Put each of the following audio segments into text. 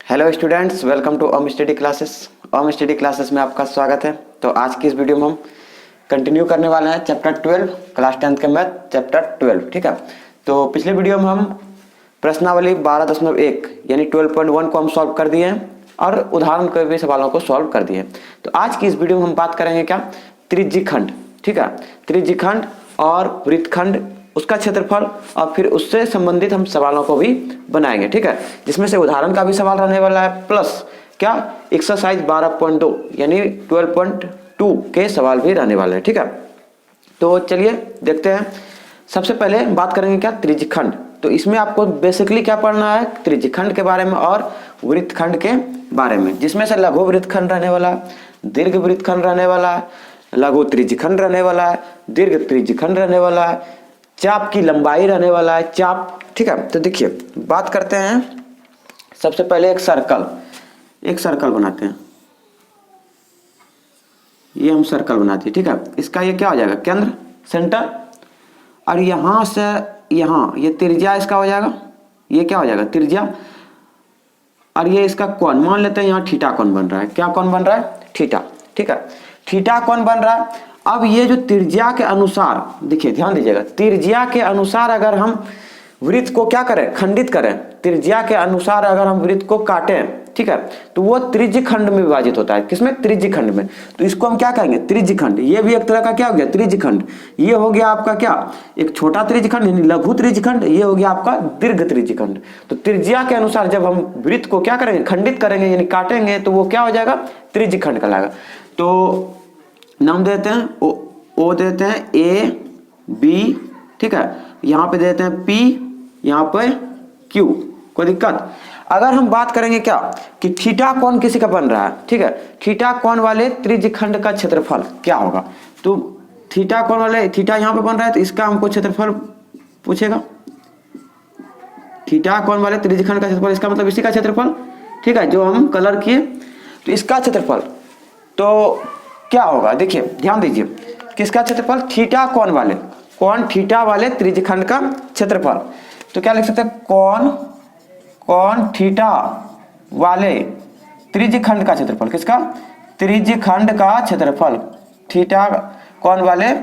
Hello students, welcome to Om study classes. Om study classes में आपका स्वागत है। तो आज की इस वीडियो में हम कंटिन्यू करने वाले हैं चैप्टर 12, क्लास 10th के मैथ चैप्टर 12। ठीक है, तो पिछले वीडियो में हम प्रश्नावली 12.1 यानी 12.1 को हम सॉल्व कर दिए हैं और उदाहरण के भी सवालों को सॉल्व कर दिए। तो आज की इस वीडियो में हम बात करेंगे क्या, त्रिज्यखंड। ठीक है, त्रिज्यखंड और वृत्तखंड, उसका क्षेत्रफल और फिर उससे संबंधित हम सवालों को भी बनाएंगे। ठीक है, जिसमें से उदाहरण का भी सवाल रहने वाला है, प्लस क्या एक्सरसाइज 12.2 यानी 12.2 के सवाल भी रहने वाले हैं। ठीक है, तो चलिए देखते हैं। सबसे पहले बात करेंगे क्या, त्रिज्यखंड। तो इसमें आपको बेसिकली क्या पढ़ना है, त्रिज्यखंड के बारे में और वृत्तखंड के बारे में, जिसमें से लघु वृत्तखंड रहने वाला है, दीर्घ वृत्तखंड रहने वाला है, लघु त्रिज्यखंड रहने वाला है, दीर्घ त्रिज्यखंड रहने वाला है, चाप की लंबाई रहने वाला है, चाप। ठीक है, तो देखिए बात करते हैं। सबसे पहले एक सर्कल बनाते हैं। ये हम सर्कल बनाते हैं। ठीक है, इसका ये क्या हो जाएगा, केंद्र, सेंटर, और यहां से यहां ये त्रिज्या इसका हो जाएगा, ये क्या हो जाएगा, त्रिज्या, और ये इसका कोण मान लेते हैं। यहाँ थीटा कोण बन रहा है। क्या कोण बन रहा है, थीटा। ठीक है, थीटा कोण बन रहा है। अब ये जो त्रिज्या के अनुसार, देखिए ध्यान दीजिएगा, त्रिज्या के अनुसार अगर हम वृत्त को क्या करें, खंडित करें, त्रिज्या के अनुसार अगर हम वृत्त को काटें, ठीक है, तो वो त्रिज्यखंड में विभाजित होता है। किसमें, त्रिज्यखंड में। तो इसको हम क्या कहेंगे, त्रिज्यखंड। ये भी एक तरह का क्या हो गया, त्रिज्यखंड। ये हो गया आपका क्या, एक छोटा त्रिज्यखंड यानी लघु त्रिज्यखंड। ये हो गया आपका दीर्घ त्रिज्यखंड। तो त्रिज्या के अनुसार जब हम वृत्त को क्या करेंगे, खंडित करेंगे यानी काटेंगे, तो वो क्या हो जाएगा, त्रिज्यखंड कहलाएगा। तो नाम देते हैं ओ देते हैं, ए बी। ठीक है, यहां पे देते हैं पी, यहां पे क्यू। कोई दिक्कत। अगर हम बात करेंगे क्या कि थीटा कोण किसी का बन रहा है, ठीक है, थीटा कोण वाले त्रिज्यखंड का क्षेत्रफल क्या होगा। तो थीटा कोण वाले, थीटा यहां पे बन रहा है तो इसका हमको क्षेत्रफल पूछेगा। थीटा कोण वाले त्रिज्यखंड का क्षेत्रफल, इसका मतलब इसी का क्षेत्रफल। ठीक है, जो हम कलर किए, तो इसका क्षेत्रफल तो क्या होगा, देखिए ध्यान दीजिए, किसका क्षेत्रफल, थीटा कोण वाले, कोण थीटा वाले त्रिज्यखंड का क्षेत्रफल। तो क्या लिख सकते हैं, कोण थीटा वाले त्रिज्यखंड का क्षेत्रफल। किसका, त्रिज्यखंड का क्षेत्रफल, थीटा कोण वाले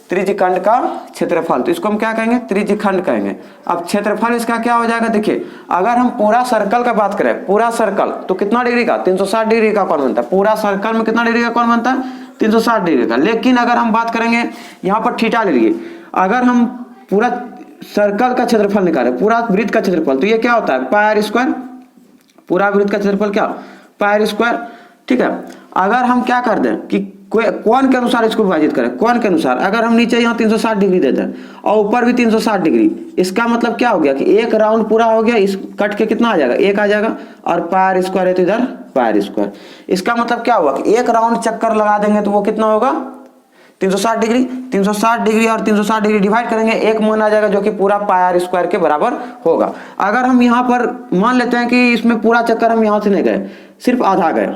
त्रिज्यखंड का क्षेत्रफल। तो इसको हम क्या कहेंगे, त्रिज्यखंड कहेंगे। अब क्षेत्रफल इसका क्या हो जाएगा, देखिए अगर हम पूरा सर्कल का बात करें, पूरा सर्कल तो कितना डिग्री का, 360 डिग्री का कोण बनता है। पूरा सर्कल में कितना डिग्री का कोण बनता है, 360 डिग्री का। लेकिन अगर हम बात करेंगे यहाँ पर थीटा ले लिए, अगर हम पूरा सर्कल का क्षेत्रफल निकालें, पूरा वृत्त का क्षेत्रफल, तो ये क्या होता है, पाई आर स्क्वायर। पूरा वृत्त का क्षेत्रफल क्या, पाई आर स्क्वायर। ठीक है, अगर हम क्या कर दें कि कोण के अनुसार इसको विभाजित करें, कोण के अनुसार, अगर हम नीचे यहाँ 360 डिग्री दे दें और ऊपर भी 360 डिग्री, इसका मतलब क्या हो गया कि एक राउंड पूरा हो गया, इस कट के कितना आ जाएगा, एक आ जाएगा, और पाई आर स्क्वायर है तो इधर पाई आर स्क्वायर। इसका मतलब क्या हुआ कि एक राउंड चक्कर लगा देंगे तो वो कितना होगा, 360 डिग्री। 360 डिग्री और 360 डिग्री डिवाइड करेंगे, एक मान आ जाएगा जो कि पूरा पाई आर स्क्वायर के बराबर होगा। अगर हम यहाँ पर मान लेते हैं कि इसमें पूरा चक्कर हम यहाँ से नहीं गए, सिर्फ आधा गए,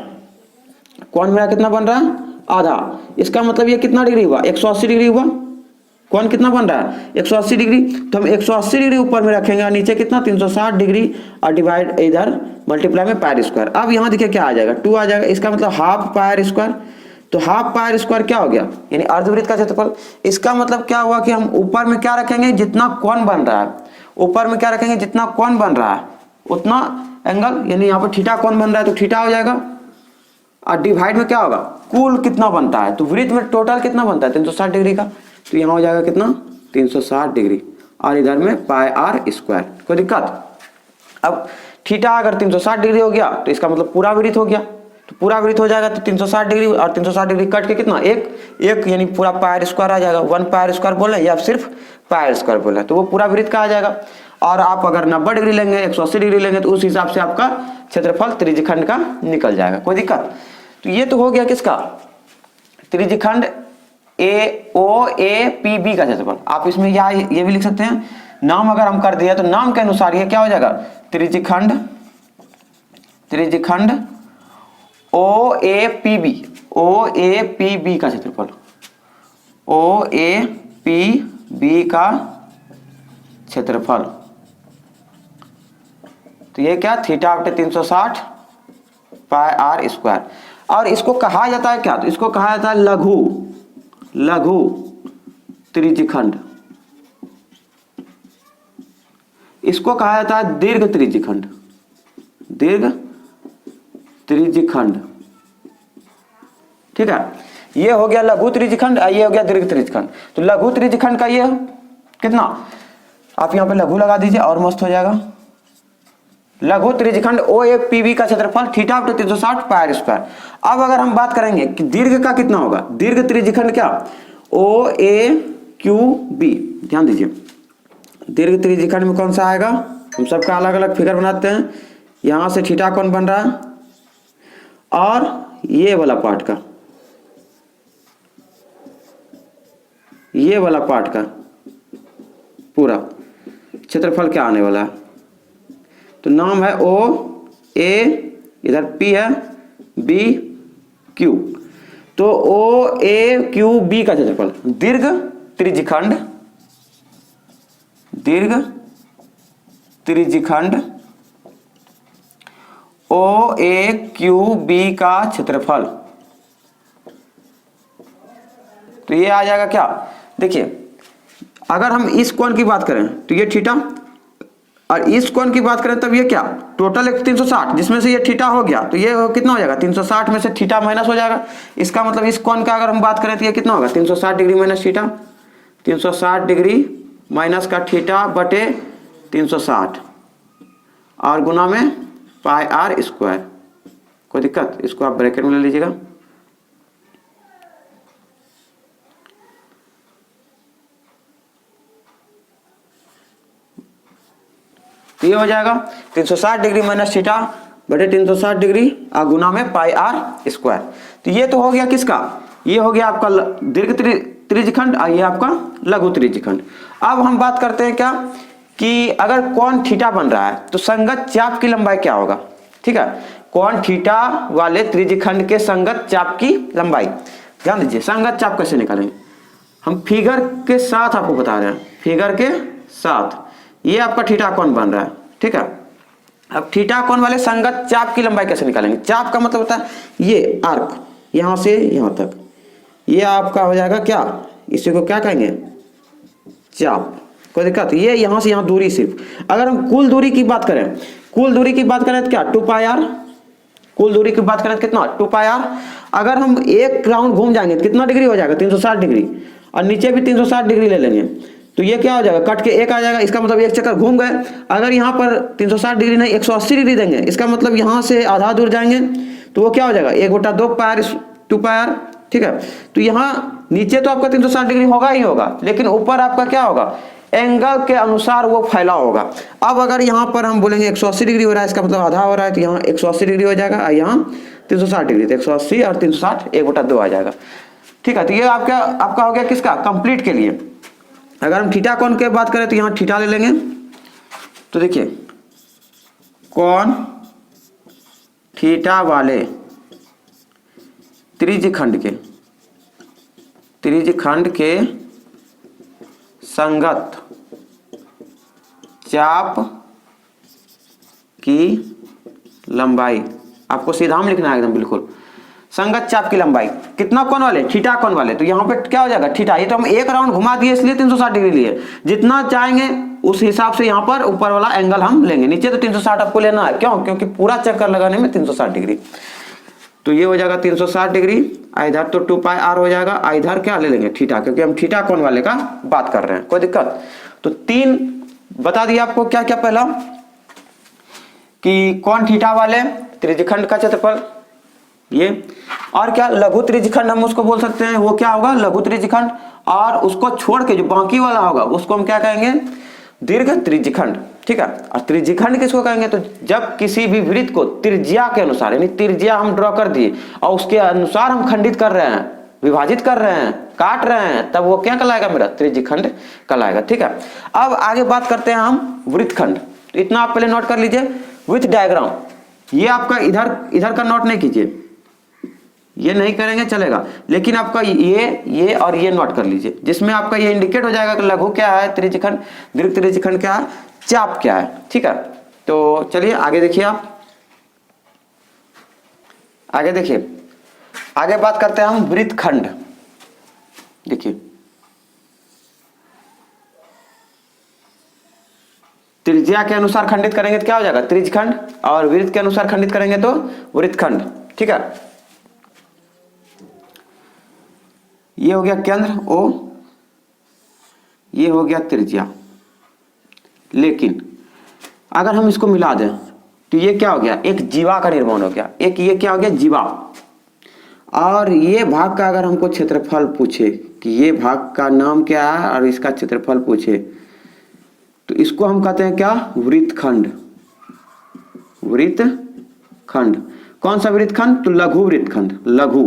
कोण मेरा कितना बन रहा है, आधा। इसका मतलब ये कितना डिग्री हुआ, 180 डिग्री हुआ। कोण कितना बन रहा है, 180 डिग्री। तो हम 180 डिग्री ऊपर में रखेंगे और नीचे कितना, 360 डिग्री, और डिवाइड इधर मल्टीप्लाई में पाई आर स्क्वायर। अब यहाँ देखिए क्या आ जाएगा, 2 आ जाएगा। इसका मतलब हाफ पाई आर स्क्वायर। तो हाफ पाई आर स्क्वायर क्या हो गया, यानी अर्धवृत्त का क्षेत्रफल। इसका मतलब क्या हुआ कि हम ऊपर में क्या रखेंगे, जितना कोण बन रहा है, ऊपर में क्या रखेंगे, जितना कोण बन रहा है उतना एंगल, यानी यहाँ पर थीटा कोण बन रहा है तो थीटा हो जाएगा, और डिवाइड में क्या होगा, कुल कितना बनता है। तो वृत्त में टोटल कितना बनता है, 360 डिग्री का। तो यहाँ हो जाएगा कितना, 360 डिग्री, और इधर में पाई आर स्क्वायर। कोई दिक्कत। अब थीटा अगर 360 डिग्री हो गया तो इसका मतलब पूरा वृत्त हो गया। तो पूरा वृत्त हो जाएगा तो 360 डिग्री और 360 डिग्री कट के कितना, एक यानी पूरा पाई आर स्क्वायर आ जाएगा। 1 पाई आर स्क्वायर बोले या सिर्फ पाई आर स्क्वायर बोले, तो वो पूरा वृत्त का आ जाएगा। और आप अगर 90 डिग्री लेंगे, 180 डिग्री लेंगे, तो उस हिसाब से आपका क्षेत्रफल त्रिज्यखंड का निकल जाएगा। कोई दिक्कत। तो ये तो हो गया किसका, त्रिज्यखंड ए ओ ए पी बी का क्षेत्रफल। आप इसमें ये भी लिख सकते हैं, नाम अगर हम कर दिए तो नाम के अनुसार ये क्या हो जाएगा, त्रिज्यखंड ओ ए पी बी का क्षेत्रफल, ओ ए पी बी का क्षेत्रफल। तो ये क्या, थीटा बटे 360 पाई आर स्क्वायर। और इसको कहा जाता है क्या, तो इसको कहा जाता है लघु त्रिज्यखंड। इसको कहा जाता है दीर्घ त्रिज्यखंड, दीर्घ त्रिज्यखंड। ठीक है, ये हो गया लघु त्रिज्यखंड, ये हो गया दीर्घ त्रिज्यखंड। तो लघु त्रिज्यखंड का ये कितना, आप यहाँ पे लघु लगा दीजिए और मस्त हो जाएगा। लघु त्रिज्यखंड ओ ए पी बी का क्षेत्रफल थीटा बटे 360 पाई आर स्क्वायर। अब अगर हम बात करेंगे कि दीर्घ का कितना होगा, दीर्घ त्रिज्यखंड क्या, ओ ए क्यू बी। ध्यान दीजिए, दीर्घ त्रिज्यखंड में कौन सा आएगा, हम सबका अलग अलग फिगर बनाते हैं। यहां से थीटा कौन बन रहा है, और ये वाला पार्ट का, ये वाला पार्ट का पूरा क्षेत्रफल क्या आने वाला है, तो नाम है ओ ए, इधर पी है, बी क्यू। तो ओ ए क्यू बी का क्षेत्रफल दीर्घ त्रिज्यखंड, दीर्घ त्रिज्यखंड ओ ए क्यू बी का क्षेत्रफल, तो ये आ जाएगा क्या, देखिए अगर हम इस कोण की बात करें तो ये थीटा, और इस कोण की बात करें तब ये क्या, टोटल 360, जिसमें से ये थीटा हो गया, तो ये कितना हो जाएगा, 360 में से थीटा माइनस हो जाएगा। इसका मतलब इस कोण का अगर हम बात करें तो ये कितना होगा, 360 degree minus theta, 360 degree minus का थीटा बटे 360 और गुना में पाई आर स्क्वायर। कोई दिक्कत, इसको आप ब्रैकेट में ले लीजिएगा। तो ये हो जाएगा 360 डिग्री माइनस थीटा बटे 360 डिग्री और गुना में पाई आर स्क्वायर। तो ये तो हो गया किसका, ये हो गया आपका दीर्घ त्रिज्यखंड और ये आपका लघु त्रिज्यखंड। अब हम बात करते हैं क्या कि अगर कोण थीटा बन रहा है तो संगत चाप की लंबाई क्या होगा। ठीक है, कोण थीटा वाले त्रिज्यखंड के संगत चाप की लंबाई, ध्यान दीजिए संगत चाप कैसे निकालेंगे, हम फिगर के साथ आपको बता रहे हैं, फिगर के साथ ये आपका थीटा कोण बन रहा है। ठीक है, अब थीटा कोण वाले संगत चाप की लंबाई कैसे निकालेंगे, चाप का मतलब होता है ये आर्क, यहां से यहां तक, ये आपका हो जाएगा क्या, इसी को क्या कहेंगे, चाप। कोई दिक्कत, ये यहां से यहां दूरी सिर्फ। अगर हम कुल दूरी की बात करें, कुल दूरी की बात करें तो क्या 2 पाई आर, कुल दूरी की बात करें तो कितना 2 पाई आर। अगर हम एक राउंड घूम जाएंगे तो कितना डिग्री हो जाएगा 360 डिग्री, और नीचे भी 360 डिग्री ले लेंगे तो ये क्या हो जाएगा, कट के एक आ जाएगा, इसका मतलब एक चक्कर घूम गए। अगर यहाँ पर 360 डिग्री नहीं 180 डिग्री देंगे, इसका मतलब यहाँ से आधा दूर जाएंगे तो वो क्या हो जाएगा 1/2 पाई आर 2 पाई आर। ठीक है, तो यहाँ नीचे तो आपका 360 डिग्री होगा ही होगा, लेकिन ऊपर आपका क्या होगा, एंगल के अनुसार वो फैला होगा। अब अगर यहाँ पर हम बोलेंगे 180 डिग्री हो रहा है, इसका मतलब आधा हो रहा है, तो यहाँ 180 डिग्री हो जाएगा और यहाँ 360 डिग्री, तो 180 और 360 1/2 आ जाएगा। ठीक है, तो ये आपका हो गया किसका, कंप्लीट के लिए। अगर हम थीटा कोण की बात करें तो यहाँ थीटा ले लेंगे, तो देखिए कोण थीटा वाले त्रिज्यखंड के संगत चाप की लंबाई, आपको सीधा हम लिखना है एकदम बिल्कुल, संगत चाप की लंबाई कितना कोण वाले, थीटा कोण वाले। तो यहाँ पे क्या हो जाएगा थीटा, ये तो हम एक राउंड घुमा दिए इसलिए 360 डिग्री लिए, जितना चाहेंगे उस हिसाब से यहाँ पर ऊपर वाला एंगल हम लेंगे, नीचे तो 360 आपको लेना है, क्यों, क्योंकि पूरा चक्कर लगाने में 360 डिग्री। तो ये हो जाएगा 360 डिग्री, इधर तो 2 पाई आर हो जाएगा, इधर क्या ले लेंगे थीटा, क्योंकि हम थीटा कोण वाले का बात कर रहे हैं। कोई दिक्कत, तो 3 बता दिया आपको क्या क्या, पहला कि कोण थीटा वाले त्रिज्यखंड का क्षेत्रफल ये, और क्या लघु त्रिज्यखंड हम उसको बोल सकते हैं, वो क्या होगा लघु त्रिज्यखंड, और उसको छोड़ के जो बाकी वाला होगा उसको हम क्या कहेंगे, दीर्घ त्रिज्यखंड। ठीक है, और त्रिज्यखंड किसको कहेंगे, तो जब किसी भी वृत्त को त्रिज्या के अनुसार, यानी त्रिज्या हम ड्रॉ कर दिए और उसके अनुसार हम खंडित कर रहे हैं, विभाजित कर रहे हैं, काट रहे हैं, तब वो क्या कहलाएगा, मेरा त्रिज्यखंड कहलाएगा। ठीक है, अब आगे बात करते हैं हम वृत्तखंड। तो इतना आप पहले नोट कर लीजिए, विथ डायग्राम, ये आपका इधर का नोट नहीं कीजिए, ये नहीं करेंगे चलेगा, लेकिन आपका ये और ये नोट कर लीजिए, जिसमें आपका ये इंडिकेट हो जाएगा कि लघु क्या है त्रिज्यखंड, दीर्घ त्रिज्यखंड क्या है, चाप क्या है। ठीक है, तो चलिए आगे देखिए आप, आगे देखिए, आगे बात करते हैं हम वृत्तखंड। देखिए त्रिज्या के अनुसार खंडित करेंगे तो क्या हो जाएगा, त्रिज्यखंड, और वृत्त के अनुसार खंडित करेंगे तो वृत्तखंड। ठीक है, ये हो गया केंद्र O, ये हो गया त्रिज्या। लेकिन अगर हम इसको मिला दें तो ये क्या हो गया, एक जीवा का निर्माण हो गया, एक ये क्या हो गया, जीवा। और ये भाग का अगर हमको क्षेत्रफल पूछे कि ये भाग का नाम क्या है और इसका क्षेत्रफल पूछे तो इसको हम कहते हैं क्या, वृत्तखंड। वृत्तखंड कौन सा वृत्तखंड, तो लघु वृत्तखंड। लघु,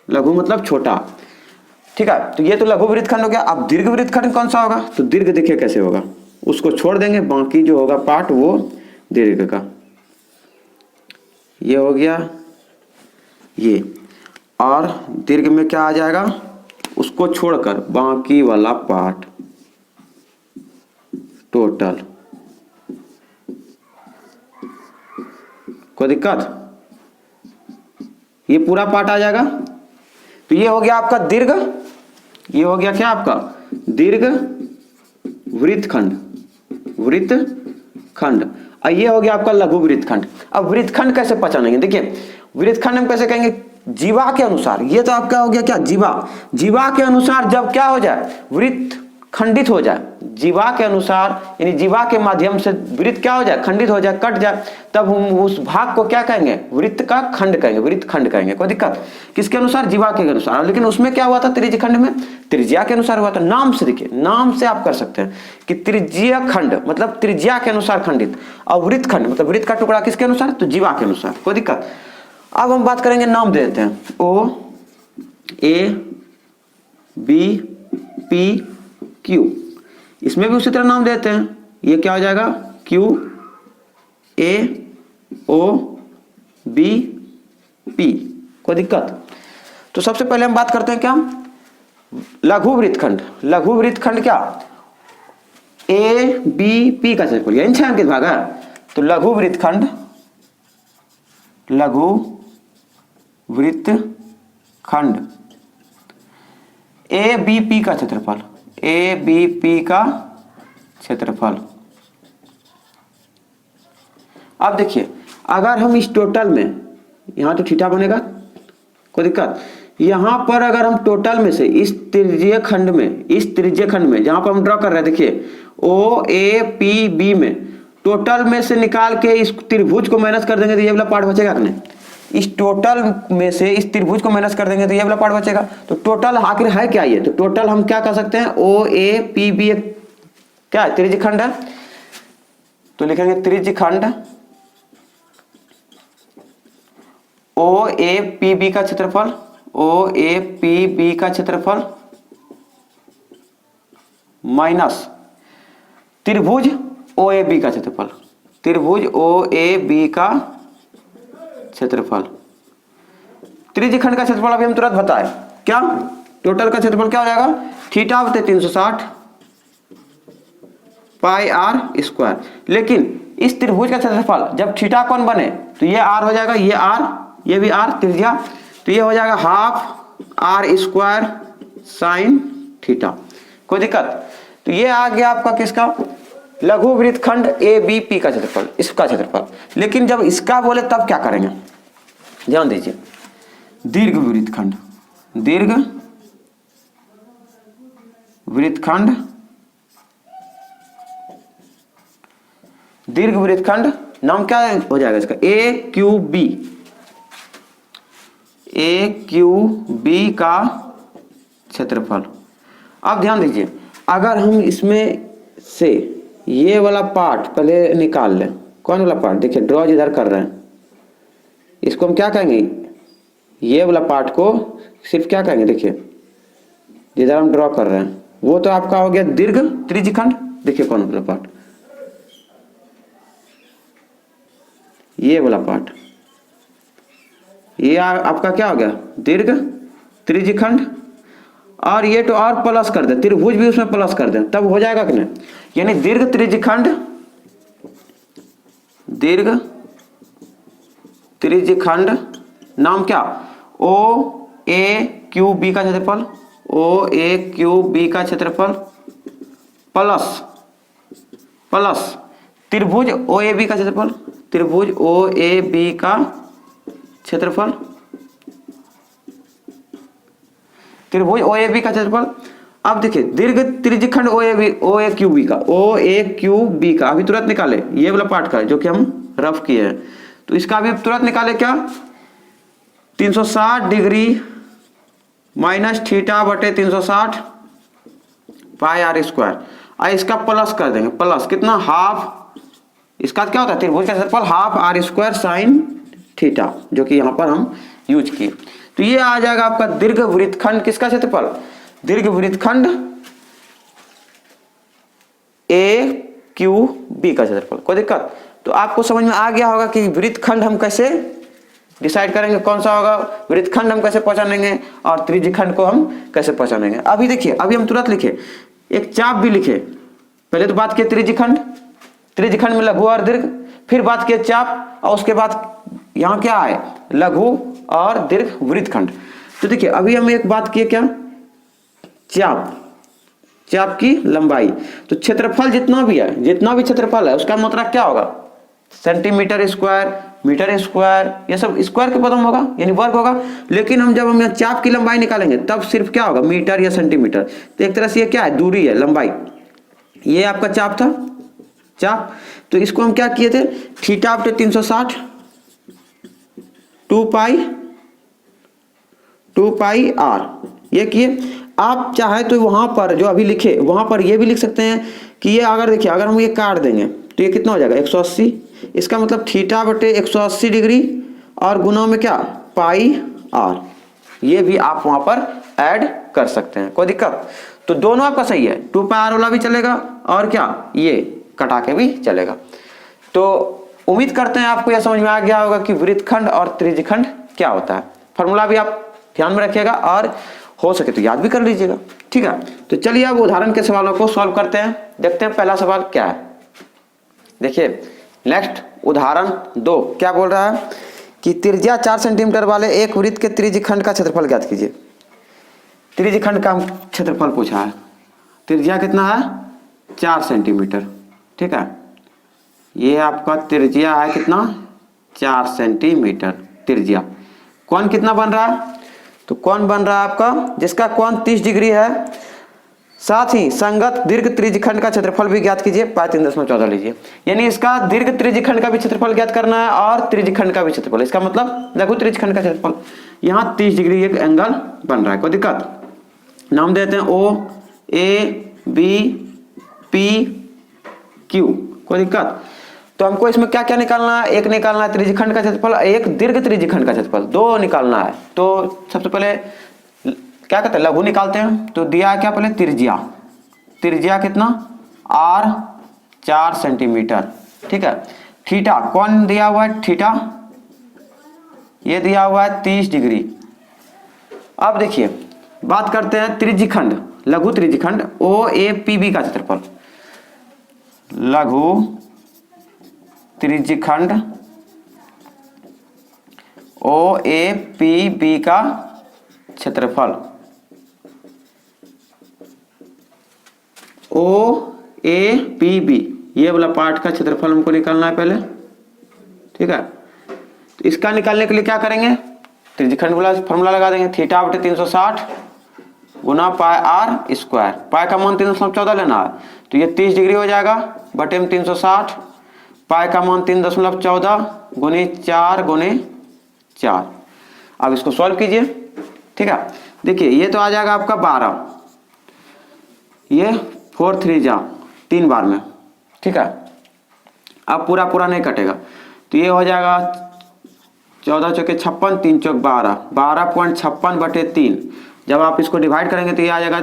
लघु मतलब छोटा। ठीक है, तो ये तो लघु वृत्तखंड हो गया। अब दीर्घ वृत्तखंड कौन सा होगा, तो दीर्घ देखिए कैसे होगा, उसको छोड़ देंगे, बाकी जो होगा पार्ट वो दीर्घ का। ये हो गया ये, और दीर्घ में क्या आ जाएगा, उसको छोड़कर बाकी वाला पार्ट टोटल। कोई दिक्कत, ये पूरा पार्ट आ जाएगा। तो ये हो गया आपका दीर्घ, ये हो गया क्या आपका दीर्घ वृत्तखंड, वृत्तखंड। और ये हो गया आपका लघु वृत्तखंड। अब वृत्तखंड कैसे पहचानेंगे, देखिए वृत्तखंड हम कैसे कहेंगे, जीवा के अनुसार। ये तो आपका हो गया क्या, जीवा। जीवा के अनुसार जब क्या हो जाए, वृत्त खंडित हो जाए, जीवा के अनुसार यानी जीवा के माध्यम से वृत्त क्या हो जाए, खंडित हो जाए, कट जाए, तब हम उस भाग को क्या कहेंगे, वृत्त का खंड कहेंगे, वृत्त खंड कहेंगे। कोई दिक्कत, किसके अनुसार, जीवा के अनुसार। लेकिन उसमें क्या हुआ था, त्रिज्यखंड में त्रिज्या के अनुसार हुआ था। नाम से देखिए, नाम से आप कर सकते हैं कि त्रिज्यीय खंड मतलब त्रिज्या के अनुसार खंडित, और वृत्त खंड मतलब वृत्त का टुकड़ा किसके अनुसार, तो जीवा के अनुसार। कोई दिक्कत। अब हम बात करेंगे, नाम दे देते हैं, O A B P Q। इसमें भी उसी तरह नाम देते हैं, ये क्या हो जाएगा, Q A O B P। कोई दिक्कत। तो सबसे पहले हम बात करते हैं क्या, लघु वृत्तखंड। लघु वृत्तखंड क्या, A B P का क्षेत्रफल, यही 6 अंकित भाग है। तो लघु वृत्तखंड, लघु वृत्तखंड A B P का क्षेत्रफल, A B P का क्षेत्रफल। अब देखिए, अगर हम इस टोटल में, यहां तो थीटा बनेगा, कोई दिक्कत। यहां पर अगर हम टोटल में से इस त्रिज्यीय खंड में, इस त्रिज्यीय खंड में जहां पर हम ड्रॉ कर रहे हैं, देखिए O A P B में टोटल में से निकाल के इस त्रिभुज को माइनस कर देंगे तो ये वाला पार्ट बचेगा कि नहीं। इस टोटल में से इस त्रिभुज को माइनस कर देंगे तो ये वाला पार्ट बचेगा। तो टोटल आखिर है क्या, ये तो टोटल हम क्या कर सकते हैं, O A P B क्या है, त्रिज्यखंड है। तो लिखेंगे त्रिज्यखंड O A P B का क्षेत्रफल, O A P B का क्षेत्रफल माइनस त्रिभुज O A B का क्षेत्रफल, त्रिभुज O A B का क्षेत्रफल। त्रिज्यखंड का क्षेत्रफल अभी हम तुरंत बताए क्या, टोटल का क्षेत्रफल क्या हो जाएगा, थीटा बटे 360 पाई आर स्क्वायर। लेकिन इस त्रिभुज का क्षेत्रफल जब थीटा कोण बने तो ये आर हो जाएगा, ये आर, ये भी आर त्रिज्या, तो ये हो जाएगा half R square sine theta. कोई दिक्कत। तो ये आ गया आपका किसका, लघु वृत्तखंड A B P का क्षेत्रफल, इसका क्षेत्रफल। लेकिन जब इसका बोले तब क्या करेंगे, ध्यान दीजिए, दीर्घ वृत्तखंड, दीर्घ वृत्तखंड, दीर्घ वृत्तखंड नाम क्या हो जाएगा इसका, AQB, AQB का क्षेत्रफल। अब ध्यान दीजिए, अगर हम इसमें से ये वाला पार्ट पहले निकाल लें, कौन वाला पार्ट, देखिए ड्रॉ जिधर कर रहे हैं इसको हम क्या कहेंगे, ये वाला पार्ट को सिर्फ क्या कहेंगे, देखिए जिधर हम ड्रॉ कर रहे हैं वो तो आपका हो गया दीर्घ त्रिज्यखंड। देखिए कौन वाला पार्ट, ये वाला पार्ट, ये आपका क्या हो गया, दीर्घ त्रिज्यखंड। और ये तो और प्लस कर दे, त्रिभुज भी उसमें प्लस कर दे, तब हो जाएगा कि नहीं। यानी दीर्घ त्रिज्यखंड, दीर्घ त्रिज्यखंड नाम क्या, ओ ए क्यू बी का क्षेत्रफल, ओ ए क्यू बी का क्षेत्रफल प्लस प्लस त्रिभुज ओ ए बी का क्षेत्रफल, त्रिभुज ओ ए बी का क्षेत्रफल, त्रिभुज ओ ए बी का क्षेत्रफल। अब देखिए दीर्घ त्रिज्यखंड ओ ए क्यू बी का, ओ ए क्यू बी का अभी तुरंत निकाले, ये वाला पार्ट का जो कि हम रफ किए हैं, तो इसका अभी तुरंत निकाले क्या, 360 डिग्री माइनस थीटा बटे 360 पाई आर स्क्वायर। आई इसका प्लस कर देंगे, प्लस कितना, हाफ, इसका क्या होता है त्रिभुज का क्षेत्रफल half R square sine theta, जो कि यहाँ पर हम यूज किए। तो ये आ जाएगा आपका दीर्घ वृत्तखंड किसका क्षेत्रफल, दीर्घ वृत्तखंड ए क्यू बी का क्षेत्रफल। कोई दिक्कत, तो आपको समझ में आ गया होगा कि वृत्तखंड हम कैसे डिसाइड करेंगे कौन सा होगा, वृत्तखंड हम कैसे पहचानेंगे और त्रिज्यखंड को हम कैसे पहचानेंगे। अभी देखिए, अभी हम तुरंत लिखे, एक चाप भी लिखे, पहले तो बात किए त्रिज्यखंड, त्रिज्यखंड में लघु और दीर्घ, फिर बात किए चाप, और उसके बाद यहाँ क्या आए, लघु और दीर्घ वृत्तखंड। तो देखिए अभी हम एक बात किए क्या, चाप, चाप की लंबाई, तो क्षेत्रफल जितना भी है, जितना भी क्षेत्रफल है उसका मतलब क्या होगा, सेंटीमीटर स्क्वायर, मीटर स्क्वायर, ये सब स्क्वायर के पदम होगा यानी वर्ग होगा। लेकिन हम जब हम यहाँ चाप की लंबाई निकालेंगे तब सिर्फ क्या होगा, मीटर या सेंटीमीटर। तो एक तरह से ये क्या है, दूरी है, लंबाई। ये आपका चाप था, चाप, तो इसको हम क्या किए थे, थीटा बटे 360 2 पाई आर, ये किए। आप चाहे तो वहां पर जो अभी लिखे वहां पर ये भी लिख सकते हैं कि ये अगर देखिए, अगर हम ये काट देंगे तो ये कितना हो जाएगा 180, इसका मतलब थीटा बटे 180 डिग्री और गुना में क्या, पाई आर, ये भी आप वहां पर ऐड कर सकते हैं, कोई दिक्कत। तो दोनों आपका सही है, 2 पाई आर वाला भी चलेगा और क्या, ये कटा के भी चलेगा। तो उम्मीद करते हैं आपको यह समझ में आ गया होगा कि वृत्तखंड और त्रिज्यखंड क्या होता है। फॉर्मूला भी आप ध्यान में रखिएगा और हो सके तो याद भी कर लीजिएगा, ठीक है। तो चलिए अब उदाहरण के सवालों को सॉल्व करते हैं, देखते हैं पहला सवाल क्या है। देखिए नेक्स्ट उदाहरण 2 क्या बोल रहा है कि त्रिज्या 4 सेंटीमीटर वाले एक वृत्त के त्रिज्यखंड का क्षेत्रफल ज्ञात कीजिए। त्रिज्यखंड का क्षेत्रफल पूछा है, त्रिज्या कितना है 4 सेंटीमीटर, ठीक है। ये आपका त्रिज्या है कितना, 4 सेंटीमीटर त्रिज्या। कोण कितना बन रहा है, तो कोण बन रहा है आपका जिसका कोण 30 डिग्री है। साथ ही संगत दीर्घ त्रिज्यखंड का क्षेत्रफल भी ज्ञात कीजिए, पाई 3.14 लीजिए। यानी इसका दीर्घ त्रिज्यखंड का भी क्षेत्रफल ज्ञात करना है और त्रिज्यखंड का भी क्षेत्रफल, इसका मतलब लघु त्रिज्यखंड का क्षेत्रफल। यहाँ 30 डिग्री एक एंगल बन रहा है, कोई दिक्कत। नाम देते हैं ओ ए बी पी क्यू, कोई दिक्कत। तो हमको इसमें क्या क्या निकालना है, एक निकालना है त्रिज्यखंड का क्षेत्रफल, एक दीर्घ त्रिज्यखंड का क्षेत्रफल, 2 निकालना है। तो सबसे पहले क्या कहते हैं, लघु निकालते हैं। तो दिया है क्या, पहले त्रिज्या, त्रिज्या कितना r 4 सेंटीमीटर, ठीक है। थीटा कौन दिया हुआ है, थीटा ये दिया हुआ है 30 डिग्री। अब देखिए बात करते हैं त्रिज्यखंड, लघु त्रिज्यखंड ओ ए पी बी का क्षेत्रफल, लघु त्रिज्यखंड ओ ए पी बी का क्षेत्रफल, ओ ए पी बी, ये वाला पार्ट का क्षेत्रफल हमको निकालना है पहले, ठीक है। तो इसका निकालने के लिए क्या करेंगे, त्रिज्यखंड वाला फॉर्मूला लगा देंगे, थीटा बटे 360 गुना पाई आर स्क्वायर। पाई का मान 3.14 लेना है, तो ये 30 डिग्री हो जाएगा, बटे में 360, पाई का मान 3.14 गुने 4 गुने 4। अब इसको सॉल्व कीजिए, ठीक है। देखिए ये तो आ जाएगा आपका 12, ये 4 3 जा 3 बार में, ठीक है। अब पूरा पूरा नहीं कटेगा, तो ये हो जाएगा 14 चौके 56, 3 चौक 12, 12.56 बटे 3। जब आप इसको डिवाइड करेंगे तो ये आ जाएगा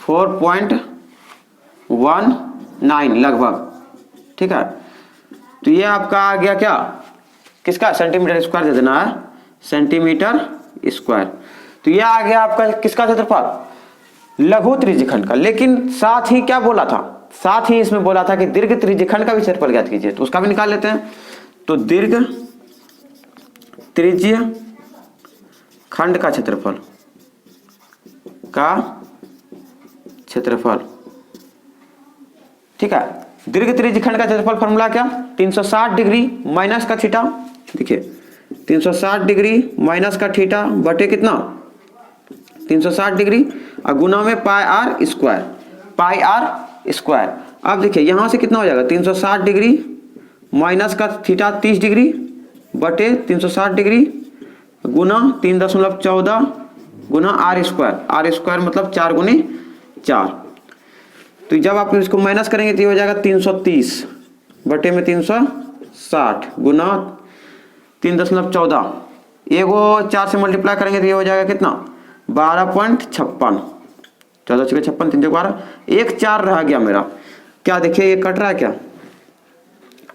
4.19 लगभग, ठीक है। तो ये आपका आ गया क्या, किसका, सेंटीमीटर स्क्वायर दे देना है, सेंटीमीटर स्क्वायर। तो ये आ गया आपका किसका क्षेत्रफल, लघु त्रिज्यखंड का। लेकिन साथ ही क्या बोला था, साथ ही इसमें बोला था कि दीर्घ त्रिज्यखंड का भी क्षेत्रफल ज्ञात कीजिए, तो उसका भी निकाल लेते हैं। तो दीर्घ त्रिज्य खंड का क्षेत्रफल ठीक है। दीर्घ त्रिज्य खंड का क्षेत्रफल फॉर्मूला क्या, 360 डिग्री माइनस का थीटा, देखिए 360 डिग्री माइनस का थीटा बटे कितना 360 डिग्री और गुना में पाई आर स्क्वायर। अब देखिए यहां से कितना हो जाएगा 360 डिग्री माइनस का थीटा 30 डिग्री बटे 360 डिग्री गुना 3.14 गुना आर स्क्वायर मतलब 4 गुनी 4। तो जब आप इसको माइनस करेंगे तो ये हो जाएगा 330 बटे में 360 गुना 3.14, एगो 4 से मल्टीप्लाई करेंगे तो ये हो जाएगा कितना 12.56, 14×56 3 12, एक 4 रह गया मेरा, क्या देखिए ये कट रहा है क्या।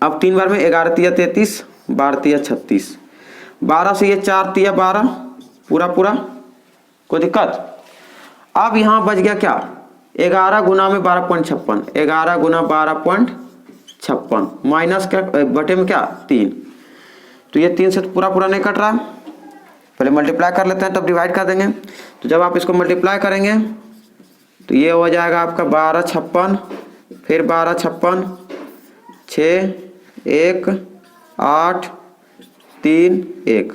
अब 3 बार में 11 तिया 33 12 तिया 36, 12 से ये 4 तिया 12 पूरा कोई दिक्कत। अब यहाँ बच गया क्या 11 गुना में 12.56, 11 गुना 12.56 माइनस क्या बटे में क्या 3, तो ये 3 से तो पूरा नहीं कट रहा, पहले मल्टीप्लाई कर लेते हैं तब डिवाइड कर देंगे। तो जब आप इसको मल्टीप्लाई करेंगे तो ये हो जाएगा आपका 1256 फिर 1256 6 1 8 3 1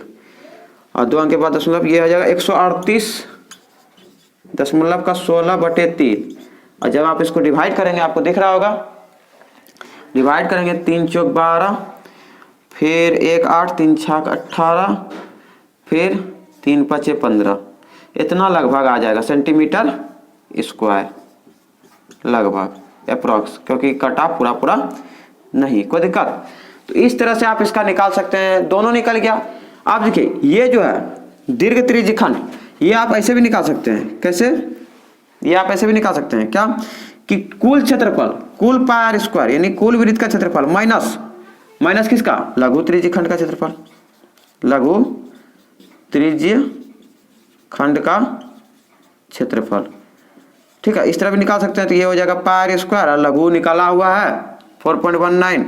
और 2 अंक के बाद दशमलव, ये हो जाएगा 138.16 बटे 3। और जब आप इसको डिवाइड करेंगे आपको दिख रहा होगा, डिवाइड करेंगे 3 चौक 12 फिर 1 8 3 6 18 फिर 3 5 15, इतना लगभग आ जाएगा सेंटीमीटर स्क्वायर लगभग अप्रॉक्स, क्योंकि कटा पूरा नहीं, कोई दिक्कत। तो इस तरह से आप इसका निकाल सकते हैं, दोनों निकल गया। आप देखिए ये जो है दीर्घ त्रिज्य खंड, ये आप ऐसे भी निकाल सकते हैं, कैसे, ये आप ऐसे भी निकाल सकते हैं क्या कि कुल क्षेत्रफल कुल पाई आर स्क्वायर यानी कुल वृत्त का क्षेत्रफल माइनस किसका लघु त्रिज्य खंड का क्षेत्रफल, लघु त्रिज्य खंड का क्षेत्रफल, ठीक है। इस तरह भी निकाल सकते हैं, तो ये हो जाएगा पाई आर स्क्वायर और लघु निकाला हुआ है 4.19,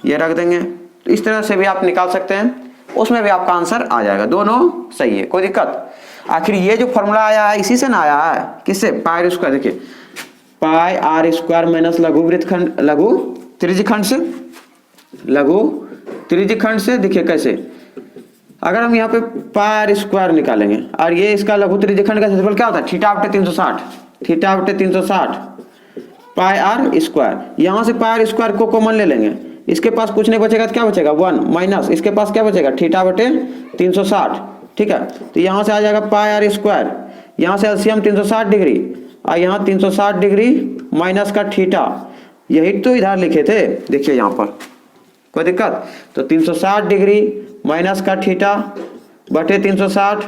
ये रख देंगे। तो इस तरह से भी आप निकाल सकते हैं, उसमें भी आपका आंसर आ जाएगा, दोनों सही है, कोई दिक्कत। आखिर ये जो फॉर्मूला आया है इसी से ना आया है, किससे, पाई आर स्क्वायर, देखिए पाई आर स्क्वायर माइनस लघु त्रिज्य खंड से, देखिए कैसे, अगर हम यहाँ पे पाई आर स्क्वायर निकालेंगे और ये इसका लघु त्रिज्य खंड का क्षेत्रफल क्या होता है थीटा बटे 360 पाई आर स्क्वायर, यहाँ से पाई आर स्क्वायर को कॉमन ले लेंगे, इसके पास कुछ नहीं बचेगा तो क्या बचेगा 1 माइनस इसके पास क्या बचेगा थीटा बटे 360, ठीक है। तो यहाँ से आ जाएगा पाई आर स्क्वायर, यहाँ से एलसीएम 360 डिग्री और यहाँ 360 डिग्री माइनस का थीटा, यही तो इधर लिखे थे, देखिए यहाँ पर, कोई दिक्कत। तो 360 डिग्री माइनस का थीटा बटे 360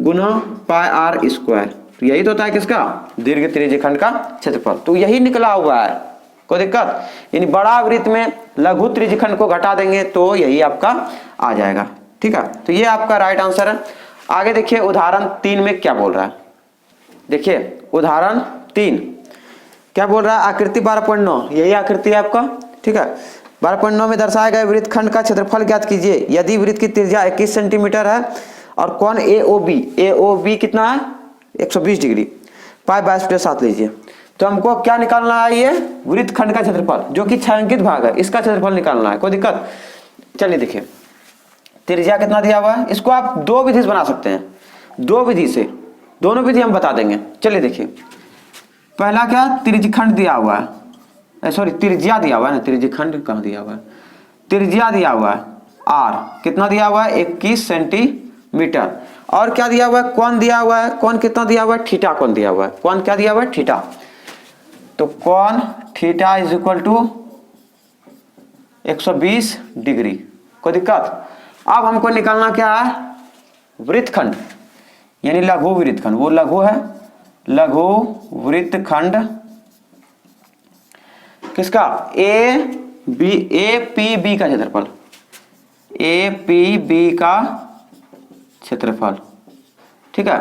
गुना पाई आर स्क्वायर, तो यही तो होता है किसका दीर्घ त्रिज्य खंड का क्षेत्रफल। तो यही निकला हुआ है, कोई दिक्कत, यानी बड़ा वृत्त में लघु त्रिज्य खंड को घटा देंगे तो यही आपका आ जाएगा, ठीक है। तो ये आपका राइट आंसर है। आगे देखिए उदाहरण 3 में क्या बोल रहा है, देखिए उदाहरण 3 क्या बोल रहा है, आकृति 12.9, यही आकृति है आपका, ठीक है। 12.9 में दर्शाए गए वृत्त खंड का क्षेत्रफल ज्ञात कीजिए यदि वृत्त की त्रिज्या 21 सेंटीमीटर है और कोण AOB कितना है 120 डिग्री, पाई 22/7 लीजिए। तो हमको क्या निकालना है, ये वृत्त खंड का क्षेत्रफल जो कि छायांकित भाग है, इसका क्षेत्रफल निकालना है, कोई दिक्कत। चलिए देखिए त्रिज्या कितना दिया हुआ है, इसको आप 2 विधि से बना सकते हैं, 2 विधि से, दोनों विधि हम बता देंगे। चलिए देखिए पहला क्या त्रिज्य खंड दिया हुआ है, सॉरी त्रिज्या दिया हुआ है ना, त्रिज्य खंड कहाँ दिया हुआ है, त्रिज्या दिया हुआ है R, कितना दिया हुआ है 21 सेंटीमीटर, और क्या दिया हुआ है कोण दिया हुआ है, कोण कितना दिया हुआ है थीटा, कोण दिया हुआ है, कोण क्या दिया हुआ है थीटा, तो कोण theta is equal to 120 degree, कोई दिक्कत। अब हमको निकालना क्या है वृत्तखंड यानी लघु वृत्तखंड, वो लघु है, लघु वृत्तखंड किसका APB का क्षेत्रफल, APB का क्षेत्रफल, ठीक है।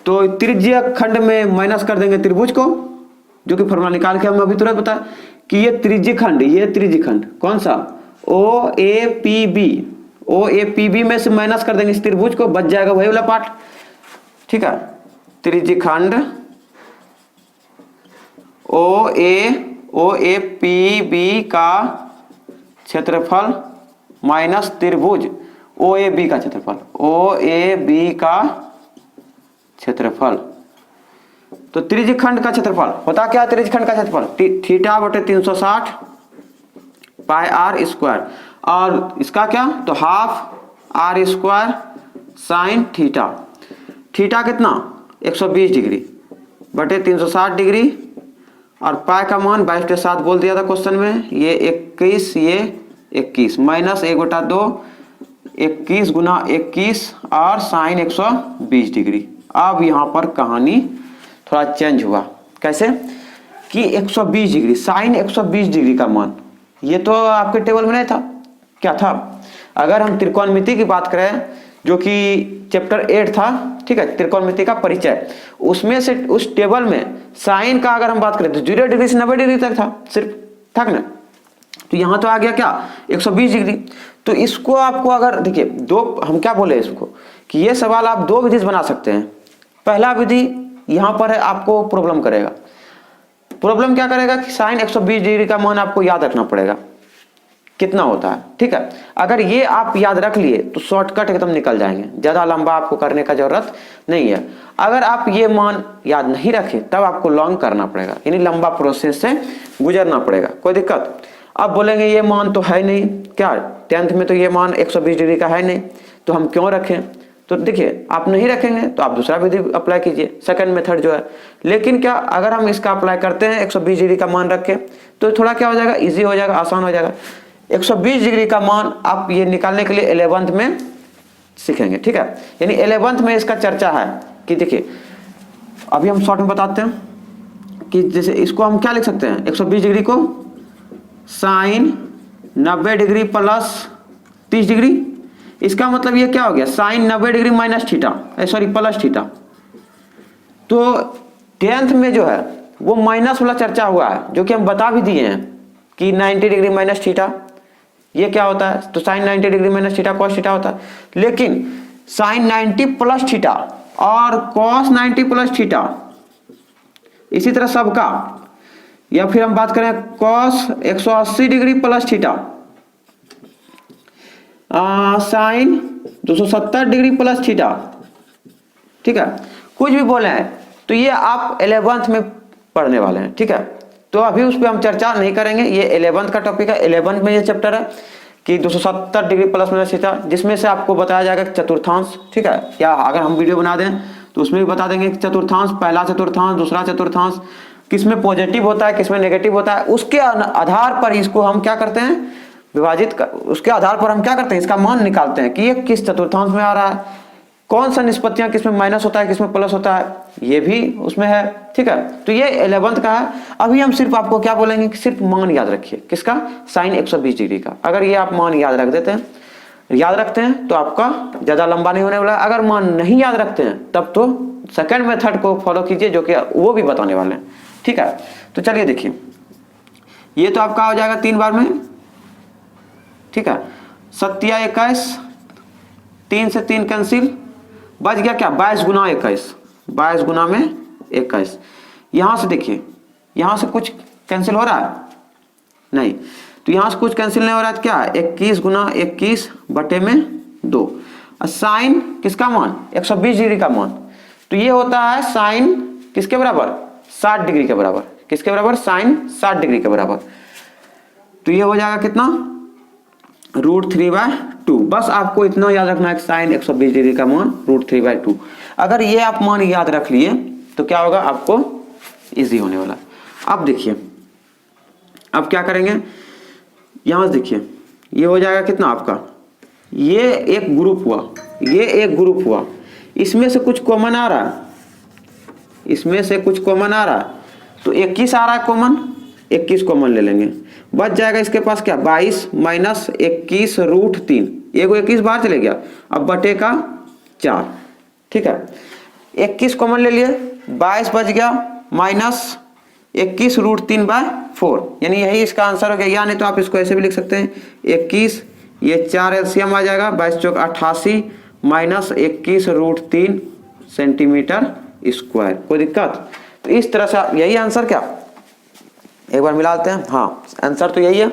तो त्रिज्य खंड में माइनस कर देंगे त्रिभुज को, जो कि फॉर्मूला निकाल के हम अभी तुरंत बता कि ये त्रिज्य खंड कौन सा OAPB O A P B में से माइनस कर देंगे इस त्रिभुज को, बच जाएगा वही वाला पार्ट। ठीक है, त्रिज्यखंड ओ ए पी बी का क्षेत्रफल माइनस त्रिभुज ओ ए बी का क्षेत्रफल, ओ ए बी का क्षेत्रफल। तो त्रिज्यखंड का क्षेत्रफल होता क्या है? त्रिज्यखंड का क्षेत्रफल थीटा बटे 360 पाई आर स्क्वायर, और इसका क्या? तो half R square sine theta. Theta कितना? 120 डिग्री बटे 360 डिग्री, और पाई का मान 22 के साथ बोल दिया था क्वेश्चन में, ये 21, ये 21 माइनस 1/2, 21 गुना 21 और साइन 120 डिग्री। अब यहाँ पर कहानी थोड़ा चेंज हुआ। कैसे कि 120 डिग्री साइन 120 डिग्री का मान, ये तो आपके टेबल में नहीं था। क्या था? अगर हम त्रिकोणमिति की बात करें, जो कि चैप्टर 8 था, ठीक है, त्रिकोणमिति का परिचय, उसमें से उस टेबल में साइन का अगर हम बात करें तो 0 डिग्री से 90 डिग्री तक था सिर्फ, था ना। तो यहाँ तो आ गया क्या? 120 डिग्री। तो इसको आपको अगर देखिए दो, हम क्या बोले इसको कि ये सवाल आप दो विधि से बना सकते हैं। पहला विधि यहाँ पर है, आपको प्रॉब्लम करेगा। प्रॉब्लम क्या करेगा कि साइन 120 डिग्री का मान आपको याद रखना पड़ेगा कितना होता है। ठीक है, अगर ये आप याद रख लिए तो शॉर्टकट एकदम निकल जाएंगे, ज्यादा लंबा आपको करने का जरूरत नहीं है। अगर आप ये मान याद नहीं रखे तब आपको लॉन्ग करना पड़ेगा, यानी लंबा प्रोसेस से गुजरना पड़ेगा। कोई दिक्कत? अब बोलेंगे ये मान तो है नहीं, क्या 10th में तो ये मान 120 डिग्री का है नहीं, तो हम क्यों रखें? तो देखिए आप नहीं रखेंगे तो आप दूसरा विधि अप्लाई कीजिए, सेकंड मेथड जो है। लेकिन क्या अगर हम इसका अप्लाई करते हैं 120 डिग्री का मान रख के, तो थोड़ा क्या हो जाएगा, इजी हो जाएगा, आसान हो जाएगा। 120 डिग्री का मान आप ये निकालने के लिए 11th में सीखेंगे। ठीक है, यानी 11th में इसका चर्चा है कि देखिए अभी हम शॉर्ट में बताते हैं कि जैसे इसको हम क्या लिख सकते हैं, 120 डिग्री को साइन 90 डिग्री प्लस 30 डिग्री। इसका मतलब ये क्या हो गया, sine 90 degree minus theta, sorry plus theta. तो 10th में जो है वो माइनस वाला चर्चा हुआ है, जो कि हम बता भी दिए हैं कि 90 डिग्री माइनस थीटा ये क्या होता है। तो sine 90 degree minus theta cos theta होता है। लेकिन साइन 90 प्लस थीटा और कॉस 90 प्लस थीटा, इसी तरह सबका, या फिर हम बात करें cos 180 degree plus theta, sine 270 degree plus theta. ठीक है, कुछ भी बोले हैं तो ये आप 11th में पढ़ने वाले हैं। ठीक है, तो अभी उस पर हम चर्चा नहीं करेंगे, ये 11th का टॉपिक है। 11th में ये चैप्टर है कि 270 डिग्री प्लस माइनस थीटा, जिसमें से आपको बताया जाएगा चतुर्थांश। ठीक है, या अगर हम वीडियो बना दें तो उसमें भी बता देंगे कि चतुर्थांश, पहला चतुर्थांश, दूसरा चतुर्थांश, किसमें पॉजिटिव होता है, किसमें नेगेटिव होता है। उसके आधार पर इसको हम क्या करते हैं, विभाजित कर, उसके आधार पर हम क्या करते हैं, इसका मान निकालते हैं कि ये किस चतुर्थांश में आ रहा है, कौन सा निष्पत्तियां किसमें माइनस होता है, किसमें प्लस होता है, ये भी उसमें है। ठीक है, तो ये 11th का है। अभी हम सिर्फ आपको क्या बोलेंगे कि सिर्फ मान याद रखिए, किसका, साइन 120 डिग्री का। अगर ये आप मान याद रख देते हैं, याद रखते हैं तो आपका ज्यादा लंबा नहीं होने वाला। अगर मान नहीं याद रखते हैं तब तो सेकंड मेथड को फॉलो कीजिए, जो कि वो भी बताने वाले हैं। ठीक है, तो चलिए देखिए, ये तो आपका हो जाएगा 3 बार में। ठीक है, 7 या 21, 3 से 3 कैंसिल, बच गया क्या, 22 गुना 21, 22 गुना में 21। यहां से देखिए, यहां से कुछ कैंसिल हो रहा है नहीं, तो यहां से कुछ कैंसिल नहीं हो रहा है, क्या 21 गुना 21 बटे में 2। साइन किसका मान, 120 डिग्री का मान, तो ये होता है साइन किसके बराबर, 60 डिग्री के बराबर। किसके बराबर, साइन 60 डिग्री के बराबर। तो ये हो जाएगा कितना, √3/2। बस आपको इतना याद रखना है कि साइन 120 डिग्री का मान √3/2। अगर ये आप मान याद रख लिए तो क्या होगा, आपको इजी होने वाला। अब देखिए, अब क्या करेंगे, यहां से देखिए, ये हो जाएगा कितना आपका, ये एक ग्रुप हुआ, ये एक ग्रुप हुआ, इसमें से कुछ कॉमन आ रहा है, इसमें से कुछ कॉमन आ रहा है, तो 21 आ रहा है कॉमन, 21 कॉमन ले लेंगे। बच जाएगा इसके पास क्या, 22 माइनस 21 √3, ये को 21 बाहर चले गया, अब बटे का 4। ठीक है, 21 कॉमन ले लिए, 22 बच गया, माइनस 21 √3/4, यानी यही इसका आंसर हो गया। या नहीं तो आप इसको ऐसे भी लिख सकते हैं, 21 ये 4 एलसीएम आ जाएगा, 22 चौक 88 माइनस 21√3 सेंटीमीटर स्क्वायर। कोई दिक्कत? तो इस तरह से यही आंसर क्या, एक बार मिला लेते हैं। हाँ आंसर तो यही है।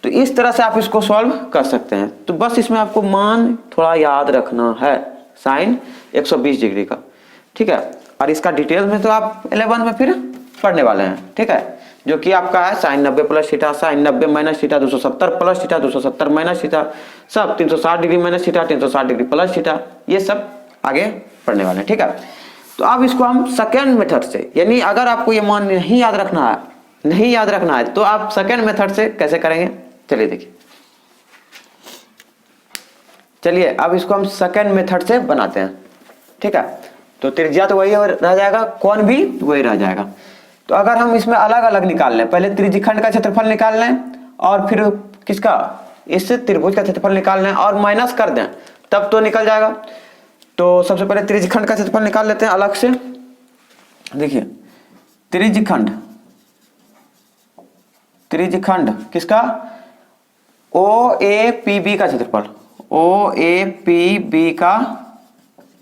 तो इस तरह से आप इसको सॉल्व कर सकते हैं। तो बस इसमें आपको मान थोड़ा याद रखना है, साइन 120 डिग्री का, ठीक है। और इसका डिटेल में तो आप 11 में फिर पढ़ने वाले हैं, ठीक है। जो कि आपका है sine 90 plus theta, sine 90 minus theta, 270 plus theta, 270 minus theta, सब 360 degree minus theta, 360 degree plus theta, ये सब आगे पढ़ने वाले हैं, ठीक है। तो अब इसको हम सेकेंड मेथड से, यानी अगर आपको ये मान नहीं याद रखना है तो आप सेकेंड मेथड से कैसे करेंगे, चलिए देखिए। चलिए अब इसको हम सेकेंड मेथड से बनाते हैं, ठीक है। तो त्रिज्या तो वही रह जाएगा, कोण भी वही रह जाएगा। तो अगर हम इसमें अलग अलग निकाल लें, पहले त्रिज्यखंड का क्षेत्रफल निकाल लें और फिर किसका, इस त्रिभुज का क्षेत्रफल निकाल लें और माइनस कर दें, तब तो निकल जाएगा। तो सबसे पहले त्रिज्यखंड का क्षेत्रफल निकाल लेते हैं अलग से। देखिए त्रिज्यखंड किसका, OAPB का क्षेत्रफल, OAPB का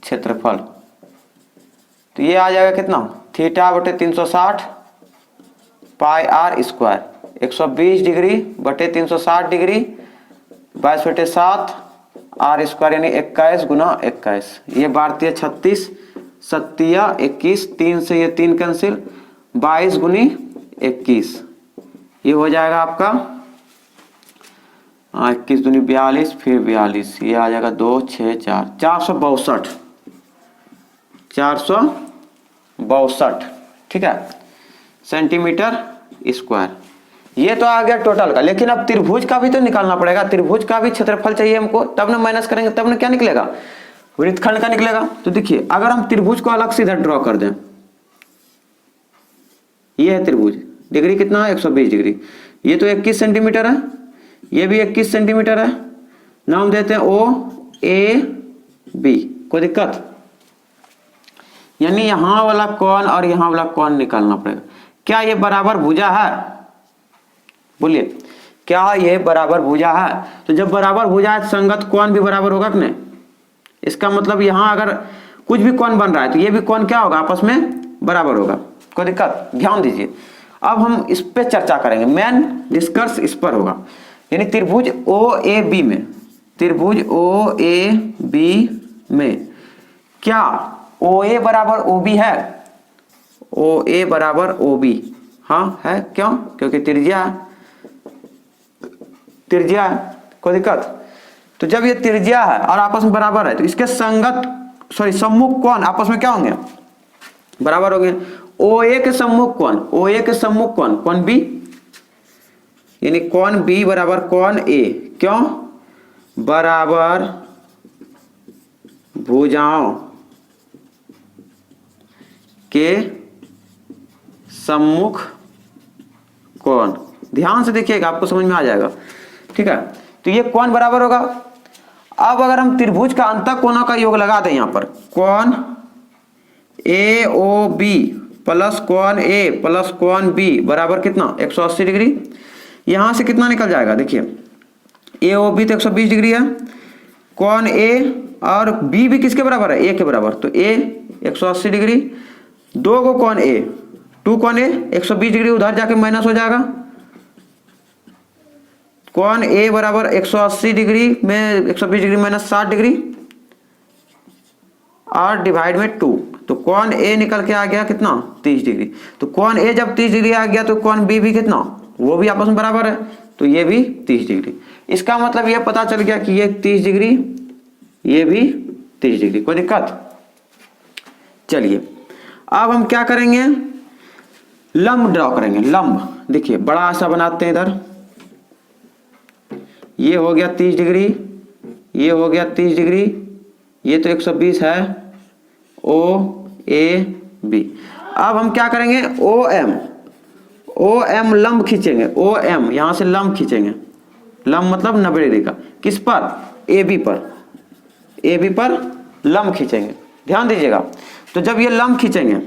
क्षेत्रफल। तो ये आ जाएगा कितना, θ/360 पाई r स्क्वायर, 120 डिग्री बटे 360 डिग्री 22/7 r स्क्वायर, यानी 21 गुना 21। ये भारतीय 36 सत्तिया 21, 3 से ये 3 कैंसिल, 22 गुनी 21, ये हो जाएगा आपका 21 दूनी 42, फिर 42, ये आ जाएगा 2 6 4 462, ठीक है, सेंटीमीटर स्क्वायर। ये तो आ गया टोटल का, लेकिन अब त्रिभुज का भी तो निकालना पड़ेगा, त्रिभुज का भी क्षेत्रफल चाहिए हमको, तब ना माइनस करेंगे, तब ना क्या निकलेगा, वृत्तखंड का निकलेगा। तो देखिए अगर हम त्रिभुज को अलग से इधर ड्रॉ कर दें, ये है त्रिभुज, डिग्री कितना है 120 डिग्री, ये तो 21 सेंटीमीटर है, ये भी 21 सेंटीमीटर है, नाम देते हैं OAB। कोई दिक्कत, यानी यहां वाला कोण और यहां वाला कोण निकालना पड़ेगा। क्या ये बराबर भुजा है, बोलिए क्या ये बराबर भुजा है? तो जब बराबर भुजा है संगत कोण भी बराबर होगा कि नहीं, इसका मतलब यहां अगर कुछ भी कोण बन रहा है तो ये भी कोण क्या होगा, आपस में बराबर होगा। कोई दिक्कत, ध्यान दीजिए। अब हम इस पे चर्चा करेंगे, मेन डिस्कस इस पर होगा, यानी त्रिभुज OAB में क्या OA बराबर OB है, OA बराबर OB, हाँ है, क्यों, क्योंकि त्रिज्या है। कोई दिक्कत, तो जब ये त्रिज्या है और आपस में बराबर है तो इसके सम्मुख कोण आपस में क्या होंगे, बराबर होंगे। OA के सम्मुख कोण कोण B, यानी कोण B बराबर कोण A, क्यों, बराबर भुजाओं के सम्मुख कोण। ध्यान से देखिएगा, आपको समझ में आ जाएगा, ठीक है। तो ये कोण बराबर होगा। अब अगर हम त्रिभुज का अंतः कोणों का योग लगा दें, यहां पर कोण AOB प्लस कोण A प्लस कोण B बराबर कितना 180 डिग्री। यहां से कितना निकल जाएगा, देखिए AOB तो 120 डिग्री है, कोण A और B भी किसके बराबर है, A के बराबर, तो A 180 डिग्री, दो को कोण A, 2 कोण A 120 डिग्री, उधर जाके माइनस हो जाएगा, कोण A बराबर 180 डिग्री में 120 डिग्री माइनस 60 डिग्री और डिवाइड में 2, तो कोण A निकल के आ गया कितना 30 डिग्री। तो कोण A जब 30 डिग्री आ गया तो कोण B भी कितना, वो भी आपस में बराबर है, तो ये भी 30 डिग्री। इसका मतलब ये पता चल गया कि ये 30 डिग्री, ये भी 30 डिग्री। कोई दिक्कत, चलिए अब हम क्या करेंगे, लंब ड्रॉ करेंगे। लंब देखिए बड़ा सा बनाते हैं, इधर ये हो गया 30 डिग्री, ये हो गया 30 डिग्री, ये तो 120 है, OAB। अब हम क्या करेंगे, OM लंब खींचेंगे, OM यहां से लंब खींचेंगे, लंब मतलब 90 डिग्री का, किस पर, AB पर लंब खींचेंगे। ध्यान दीजिएगा, तो जब ये लंब खींचें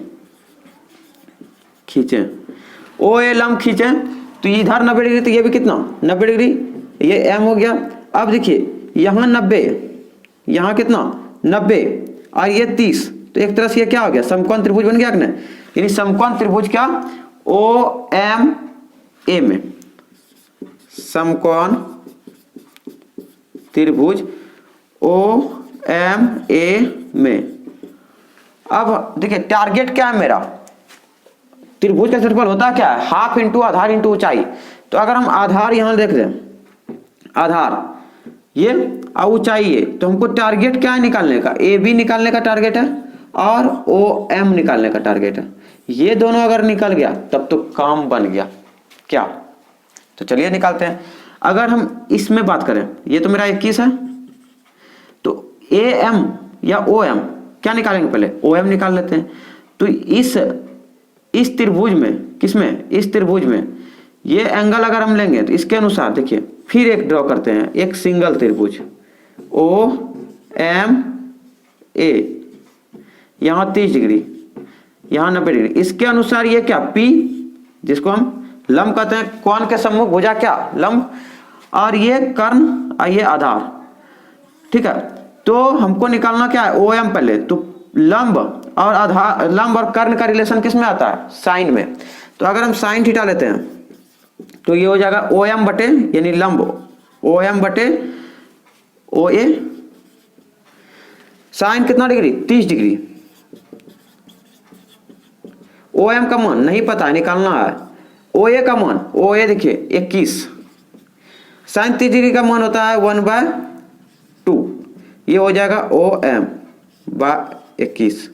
OA लंब खींचें तो इधर 90 डिग्री, तो ये भी कितना 90 डिग्री, ये M हो गया। अब देखिए यहाँ 90, यहाँ कितना 90 और ये 30, तो एक तरह से ये क्या हो गया, समकोण त्रिभुज बन गया कि नहीं। यानी समकोण त्रिभुज क्या, ओ एम ए में, समकोण त्रिभुज ओ एम ए में। अब देखिए टारगेट क्या है मेरा, त्रिभुज का क्षेत्रफल होता क्या है, हाफ इंटू आधार इंटू ऊंचाई। तो अगर हम आधार यहां देख लें, आधार ये और ऊंचाई ये, तो हमको टारगेट क्या है निकालने का, ए बी निकालने का टारगेट है और ओ एम निकालने का टारगेट है। ये दोनों अगर निकल गया तब तो काम बन गया क्या। तो चलिए निकालते हैं। अगर हम इसमें बात करें, ये तो मेरा 21 है, तो ए एम या ओ एम क्या निकालेंगे, पहले ओ एम निकाल लेते हैं। तो इस त्रिभुज में, किसमें, इस त्रिभुज में ये एंगल अगर हम लेंगे तो इसके अनुसार देखिए फिर एक ड्रॉ करते हैं, एक सिंगल त्रिभुज ओ एम ए, यहाँ 30 डिग्री, यहाँ 90 डिग्री। इसके अनुसार ये क्या पी, जिसको हम लंब कहते हैं, कोण के सम्मुख भुजा क्या लंब, और ये कर्ण और ये आधार, ठीक है। तो हमको निकालना क्या है, ओ एम पहले। तो लंब और आधार, लंब और कर्ण का रिलेशन किस में आता है, साइन में। तो अगर हम साइन थीटा लेते हैं तो ये हो जाएगा ओ एम बटे, यानी लंब ओ एम बटे ओ ए, साइन कितना डिग्री, 30 डिग्री। ओ एम का मान नहीं पता है, निकालना है। ओ ए का मान, ओ ए देखिए 21, साइन 30 डिग्री का मान होता है 1/2, ये हो जाएगा ओ एम बाय 21।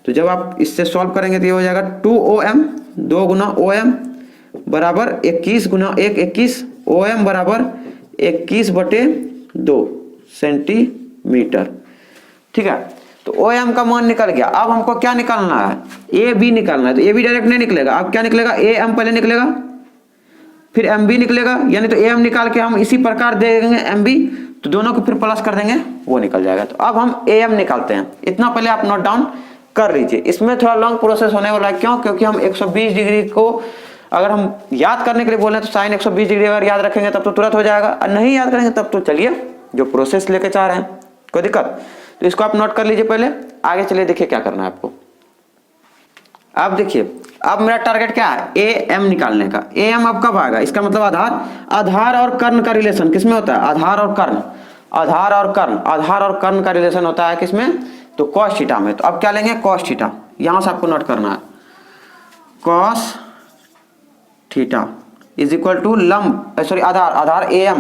तो जब आप इससे सॉल्व करेंगे तो ये हो जाएगा 2 ओ एम, 2 गुना ओ एम बराबर 21 गुना 1 21, ओ एम बराबर 21/2 सेंटीमीटर, ठीक है। तो ओ एम का मान निकल गया। अब हमको क्या निकालना है, ए बी निकालना है। तो ए बी डायरेक्ट नहीं निकलेगा, अब क्या निकलेगा, ए एम पहले निकलेगा फिर एम बी निकलेगा, यानी तो ए एम निकाल के हम इसी प्रकार दे देंगे एम बी, तो दोनों को फिर प्लस कर देंगे, वो निकल जाएगा। तो अब हम ए एम निकालते हैं। इतना पहले आप नोट डाउन कर लीजिए। इसमें थोड़ा लॉन्ग प्रोसेस होने वाला है, क्यों, क्योंकि हम 120 डिग्री को अगर हम याद करने के लिए बोले तो साइन 120 डिग्री अगर याद रखेंगे तब तो तुरंत हो जाएगा, और नहीं याद करेंगे तब तो चलिए जो प्रोसेस लेके चाह रहे हैं कोई दिक्कत। तो इसको आप नोट कर लीजिए पहले, आगे चलिए देखिए क्या करना है आपको। अब देखिए, अब मेरा टारगेट क्या है, ए एम निकालने का। ए एम अब कब आएगा, इसका मतलब आधार और कर्ण का रिलेशन किसमें होता है, आधार और कर्ण, आधार और कर्ण का रिलेशन होता है किसमें, तो कॉस थीटा में। तो अब क्या लेंगे, कॉस थीटा, यहां से आपको नोट करना है, cos theta is equal to लंब, सॉरी आधार ए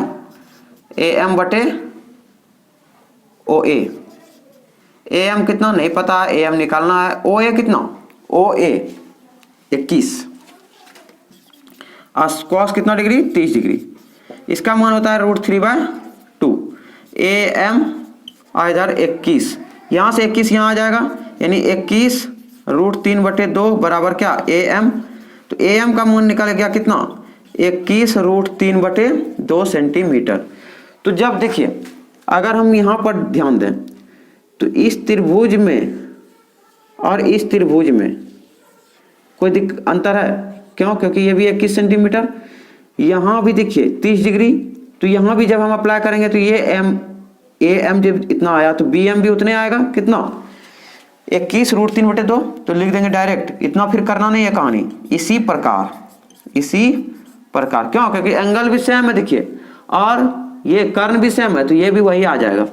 एम बटे ओ ए एम कितना नहीं पता है, ए एम निकालना है। ओ ए कितना, ओ ए 21, और कॉस कितना डिग्री, 30 डिग्री। इसका मान होता है √3/2। ए एम और इधर 21, यहाँ से 21 यहाँ आ जाएगा, यानी 21 √3/2 बराबर क्या, ए एम। तो ए एम का मान निकल गया कितना, 21 √3/2 सेंटीमीटर। तो जब देखिए अगर हम यहाँ पर ध्यान दें तो इस त्रिभुज में और इस त्रिभुज में कोई अंतर है, क्यों, क्योंकि ये भी 21 सेंटीमीटर, यहाँ भी देखिए 30 डिग्री। तो यहाँ भी जब हम अप्लाई करेंगे तो ये ए एम जब इतना आया तो बी एम भी उतने आएगा, कितना 21 √3/2। तो लिख देंगे डायरेक्ट, इतना फिर करना नहीं है कहानी। इसी प्रकार क्यों, क्योंकि एंगल भी सेम है देखिए, और ये कर्ण भी सेम है, तो ये भी वही आ जाएगा।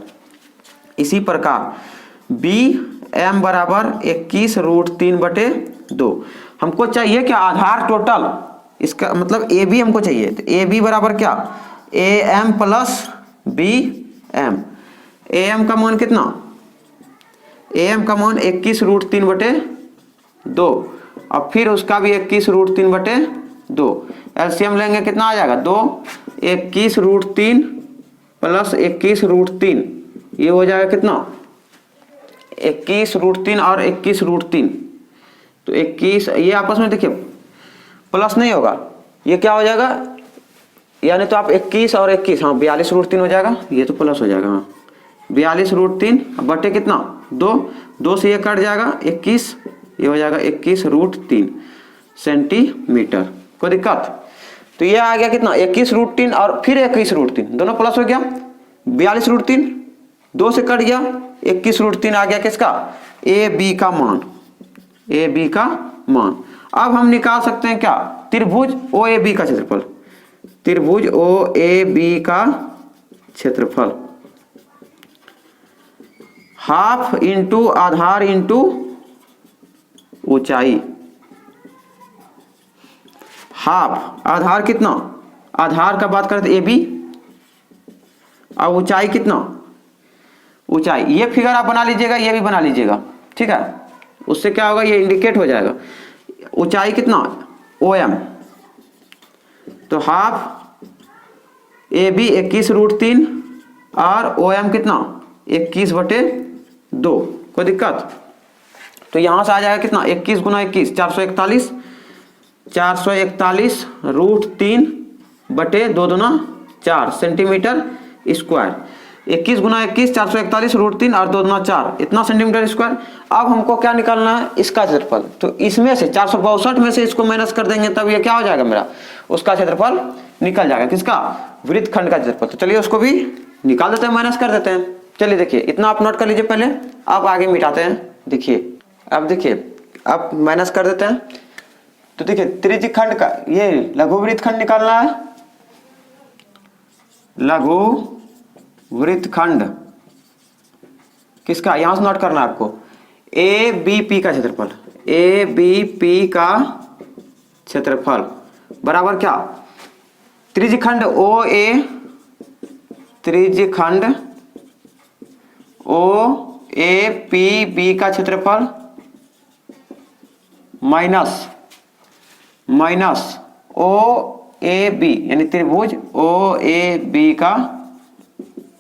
इसी प्रकार बी एम बराबर 21 √3/2। हमको चाहिए क्या, आधार टोटल, इसका मतलब ए बी हमको चाहिए। तो ए बी बराबर क्या, A M plus B M. A M का मान कितना, ए एम का मान 21 √3/2, और फिर उसका भी 21 √3/2। एलसीएम लेंगे कितना आ जाएगा, 2, 21 √3 प्लस 21 √3, ये हो जाएगा कितना, 21 √3 और 21 √3। तो 21, ये आपस में देखिए प्लस नहीं होगा, ये क्या हो जाएगा, यानी तो आप 21 और 21, हाँ 42 √3 हो जाएगा, ये तो प्लस हो जाएगा, हाँ 42 √3 बटे कितना, 2 से ये कट जाएगा 21, ये हो जाएगा 21 √3 सेंटीमीटर। कोई दिक्कत, तो ये आ गया कितना, 21 √3 और फिर 21 √3, दोनों प्लस हो गया। 42√3 2 से कट गया, 21√3 आ गया किसका, ए बी का मान, ए बी का मान। अब हम निकाल सकते हैं क्या, त्रिभुज ओ ए बी का क्षेत्रफल, त्रिभुज ओ ए बी का क्षेत्रफल, हाफ इंटू आधार इंटू ऊंचाई। हाफ आधार कितना, आधार का बात करें तो ए बी, और ऊंचाई कितना, ऊंचाई। ये फिगर आप बना लीजिएगा, ये भी बना लीजिएगा, ठीक है, उससे क्या होगा, ये इंडिकेट हो जाएगा। ऊंचाई कितना, ओ एम, तो हाफ ए बी 21√3 और ओ एम कितना 21/2, कोई दिक्कत। तो यहां से आ जाएगा कितना, 21 गुना 21 441, 441√3/2 दूना 4 सेंटीमीटर स्क्वायर। 21 गुना 21 441√3 और 2 दूना 4, इतना सेंटीमीटर स्क्वायर। अब हमको क्या निकालना है, इसका क्षेत्रफल। तो इसमें से 462 में से इसको माइनस कर देंगे, तब ये क्या हो जाएगा मेरा, उसका क्षेत्रफल निकल जाएगा, किसका, वृत्तखंड का क्षेत्रफल। तो चलिए उसको भी निकाल देते हैं, माइनस कर देते हैं। चलिए देखिए, इतना आप नोट कर लीजिए पहले, आप आगे मिटाते हैं। देखिए अब देखिए, अब माइनस कर देते हैं। तो देखिए त्रिज्यखंड का, ये लघु वृत्तखंड निकालना है, लघु वृत्तखंड किसका, यहां से नोट करना है आपको, ए बी पी का क्षेत्रफल, ए बी पी का क्षेत्रफल बराबर क्या, त्रिज्यखंड ओ ए, त्रिज्यखंड ओ ए पी बी का क्षेत्रफल माइनस ओ ए बी, यानी त्रिभुज ओ ए बी का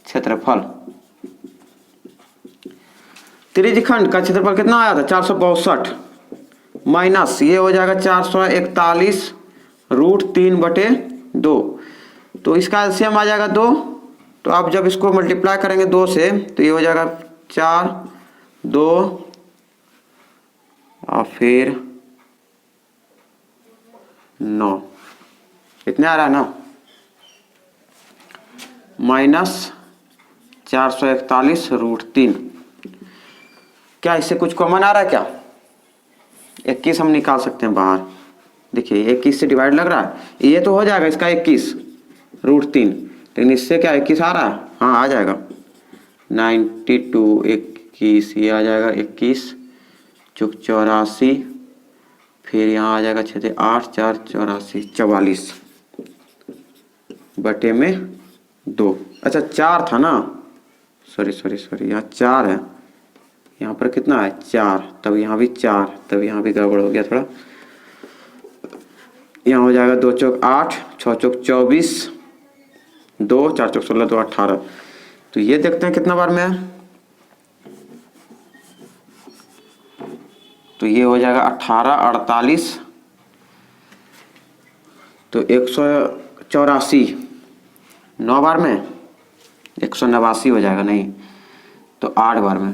क्षेत्रफल। त्रिज्यखंड का क्षेत्रफल कितना आया था, 462, माइनस ये हो जाएगा 441√3/2, तो इसका एलसीएम आ जाएगा 2। तो आप जब इसको मल्टीप्लाई करेंगे 2 से, तो ये हो जाएगा 4 2 और फिर 9, इतने आ रहा है ना, माइनस 441√3। क्या इससे कुछ कॉमन आ रहा है क्या, 21 हम निकाल सकते हैं बाहर। देखिए 21 से डिवाइड लग रहा है, ये तो हो जाएगा इसका 21√3, लेकिन इससे क्या 21 आ रहा है, हाँ आ जाएगा 92 21, ये आ जाएगा 21 चुक 84, फिर यहाँ आ जाएगा 6 8 4 84 44 बटे में 2। अच्छा 4 था ना, सॉरी यहाँ 4 है, यहाँ पर कितना है 4, तब यहाँ भी 4, तब यहाँ भी गड़बड़ हो गया थोड़ा। यहाँ हो जाएगा 2 चौक 8 6 चौक 24 2 4 चौक 16 2 18। तो ये देखते हैं कितना बार में है, तो ये हो जाएगा 18 48, तो 184, 9 बार में 189 हो जाएगा, नहीं तो 8 बार में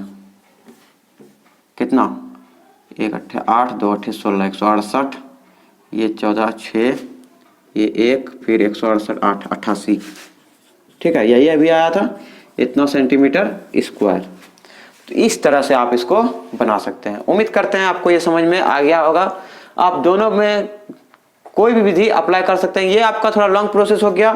कितना, 1 8 8 2 8 16 168, ये 14 6, ये 1 फिर 168 8 88, ठीक है, यही अभी आया था इतना सेंटीमीटर स्क्वायर। तो इस तरह से आप इसको बना सकते हैं। उम्मीद करते हैं आपको ये समझ में आ गया होगा। आप दोनों में कोई भी विधि अप्लाई कर सकते हैं। ये आपका थोड़ा लॉन्ग प्रोसेस हो गया,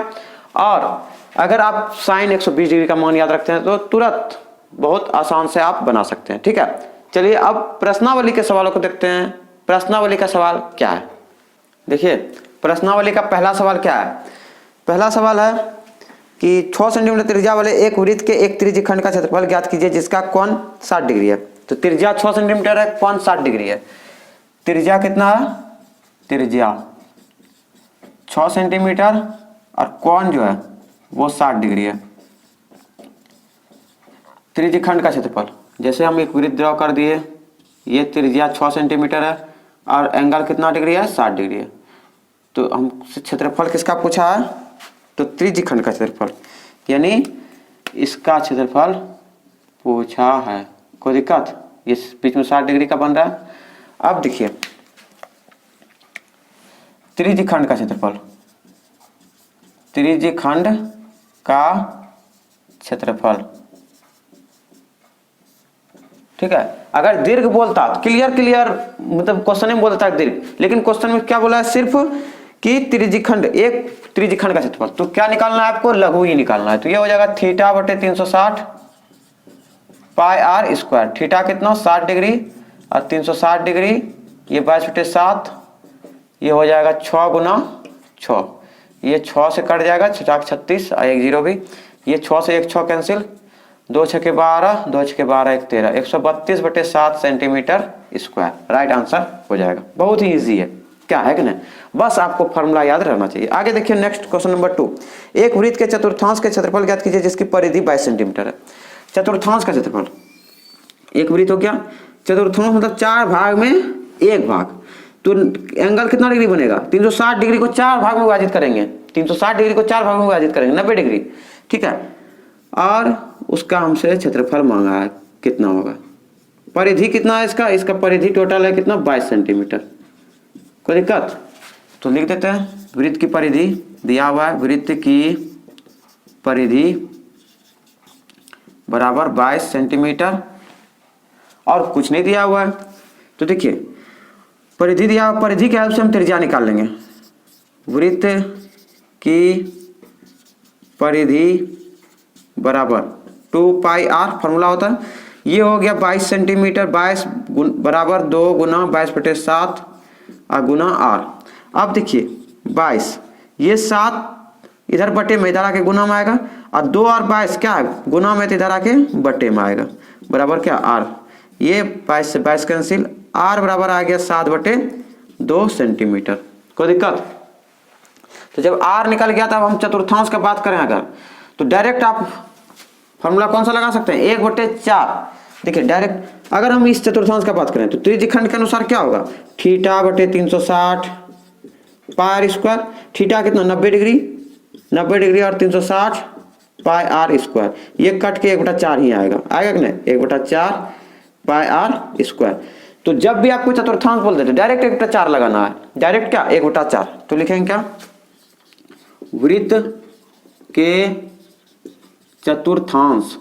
और अगर आप साइन 120 डिग्री का मान याद रखते हैं तो तुरंत बहुत आसान से आप बना सकते हैं, ठीक है। चलिए अब प्रश्नावली के सवालों को देखते हैं। प्रश्नावली का सवाल क्या है, देखिए प्रश्नावली का पहला सवाल क्या है। पहला सवाल है कि 6 सेंटीमीटर त्रिज्या वाले एक वृत्त के एक त्रिज्यखंड का क्षेत्रफल ज्ञात कीजिए जिसका कोण 60 डिग्री है। तो त्रिज्या 6 सेंटीमीटर है, कोण 60 डिग्री है। त्रिज्या कितना है, त्रिज्या 6 सेंटीमीटर और कोण जो है वो 60 डिग्री है। त्रिज्यखंड का क्षेत्रफल, जैसे हम एक वृत्त ड्रॉ कर दिए, ये त्रिज्या 6 सेंटीमीटर है और एंगल कितना डिग्री है, 60 डिग्री है। तो हम क्षेत्रफल किसका पूछा है, तो त्रिज्यखंड का क्षेत्रफल, यानी इसका क्षेत्रफल पूछा है। कोई दिक्कत, इस बीच में 60 डिग्री का बन रहा है। अब देखिए त्रिज्यखंड का क्षेत्रफल, त्रिज्यखंड का क्षेत्रफल। ठीक है, अगर दीर्घ बोलता तो क्लियर मतलब क्वेश्चन में बोलता है दीर्घ, लेकिन क्वेश्चन में क्या बोला है सिर्फ कि त्रिज्यखंड, एक त्रिज्यखंड का क्षेत्रफल। तो क्या निकालना है आपको, लघु ही निकालना है। तो ये हो जाएगा थीटा बटे 360 पाई आर स्क्वायर। थीटा कितना 60 डिग्री और 360 डिग्री, ये 22/7, ये हो जाएगा 6 गुना 6, ये 6 से कट जाएगा, 6 36 और 1 0 भी, ये 6 से 1 6 cancel, 2 6 12, 2 6 12 1 13, 132/7 centimetre square right answer हो जाएगा। बहुत ही ईजी है, क्या है कि नहीं, बस आपको फॉर्मूला याद रहना चाहिए। आगे देखिए नेक्स्ट क्वेश्चन नंबर 2, एक वृत्त के चतुर्थांश के क्षेत्रफल ज्ञात कीजिए जिसकी परिधि 22 सेंटीमीटर है। चतुर्थांश का क्षेत्रफल, एक वृत्त हो गया, चतुर्थांश मतलब 4 भाग में 1 भाग, तो एंगल कितना डिग्री बनेगा, 360 डिग्री को 4 भाग में विभाजित करेंगे, 360 डिग्री को 4 भाग में विभाजित करेंगे, 90 डिग्री। ठीक है, और उसका हमसे क्षेत्रफल मांगा है, कितना होगा, परिधि कितना है इसका, इसका परिधि टोटल है कितना 22 सेंटीमीटर। कोई दिक्कत, तो लिख देते हैं वृत्त की परिधि दिया हुआ है, वृत्त की परिधि बराबर 22 सेंटीमीटर और कुछ नहीं दिया हुआ है। तो देखिए परिधि दिया, परिधि के हेल्प से हम त्रिज्या निकाल लेंगे। वृत्त की परिधि बराबर 2 पाई आर फॉर्मूला होता है, ये हो गया 22 सेंटीमीटर, 22 बराबर 2 गुना 22/7 गुना आर। अब देखिए 22, ये 7 इधर बटे में इधर आके गुना में आएगा, और 2 और 22 क्या है गुना में, तो इधर आके बटे में आएगा, बराबर क्या आर, ये 22 से 22 कैंसिल, आर बराबर आ गया 7/2 सेंटीमीटर। कोई दिक्कत, तो जब आर निकल गया तब हम चतुर्थांश का बात करें अगर, तो डायरेक्ट आप फॉर्मूला कौन सा लगा सकते हैं, 1/4। देखिए डायरेक्ट अगर हम इस चतुर्थांश का बात करें तो त्रिज्यखंड के अनुसार क्या होगा, थीटा बटे 360 पाई आर स्क्वायर, थीटा कितना 90 डिग्री, 90 डिग्री और 360 पाई आर स्क्वायर, ये कट के 1/4 ही आएगा, आएगा कि नहीं, 1/4 पाई आर स्क्वायर। तो जब भी आपको चतुर्थांश बोलते थे डायरेक्ट 1/4 लगाना है, डायरेक्ट क्या 1/4। तो लिखेंगे क्या, वृत्त के चतुर्थांश,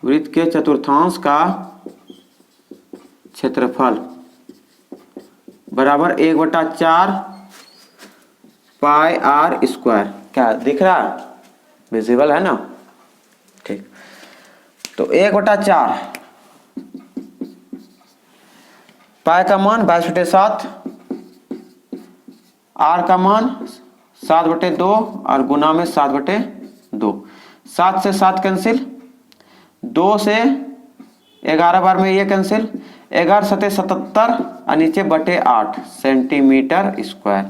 वृत्त के चतुर्थांश का क्षेत्रफल बराबर 1/4 पाई आर स्क्वायर। क्या दिख रहा है, विजिबल है ना, ठीक। तो 1/4, पाई का मान 22/7, आर का मान 7/2 और गुना में 7/2, 7 से 7 कैंसिल, 2 से 11 बार में ये कैंसिल, 11 7 77 और नीचे बटे 8 सेंटीमीटर स्क्वायर।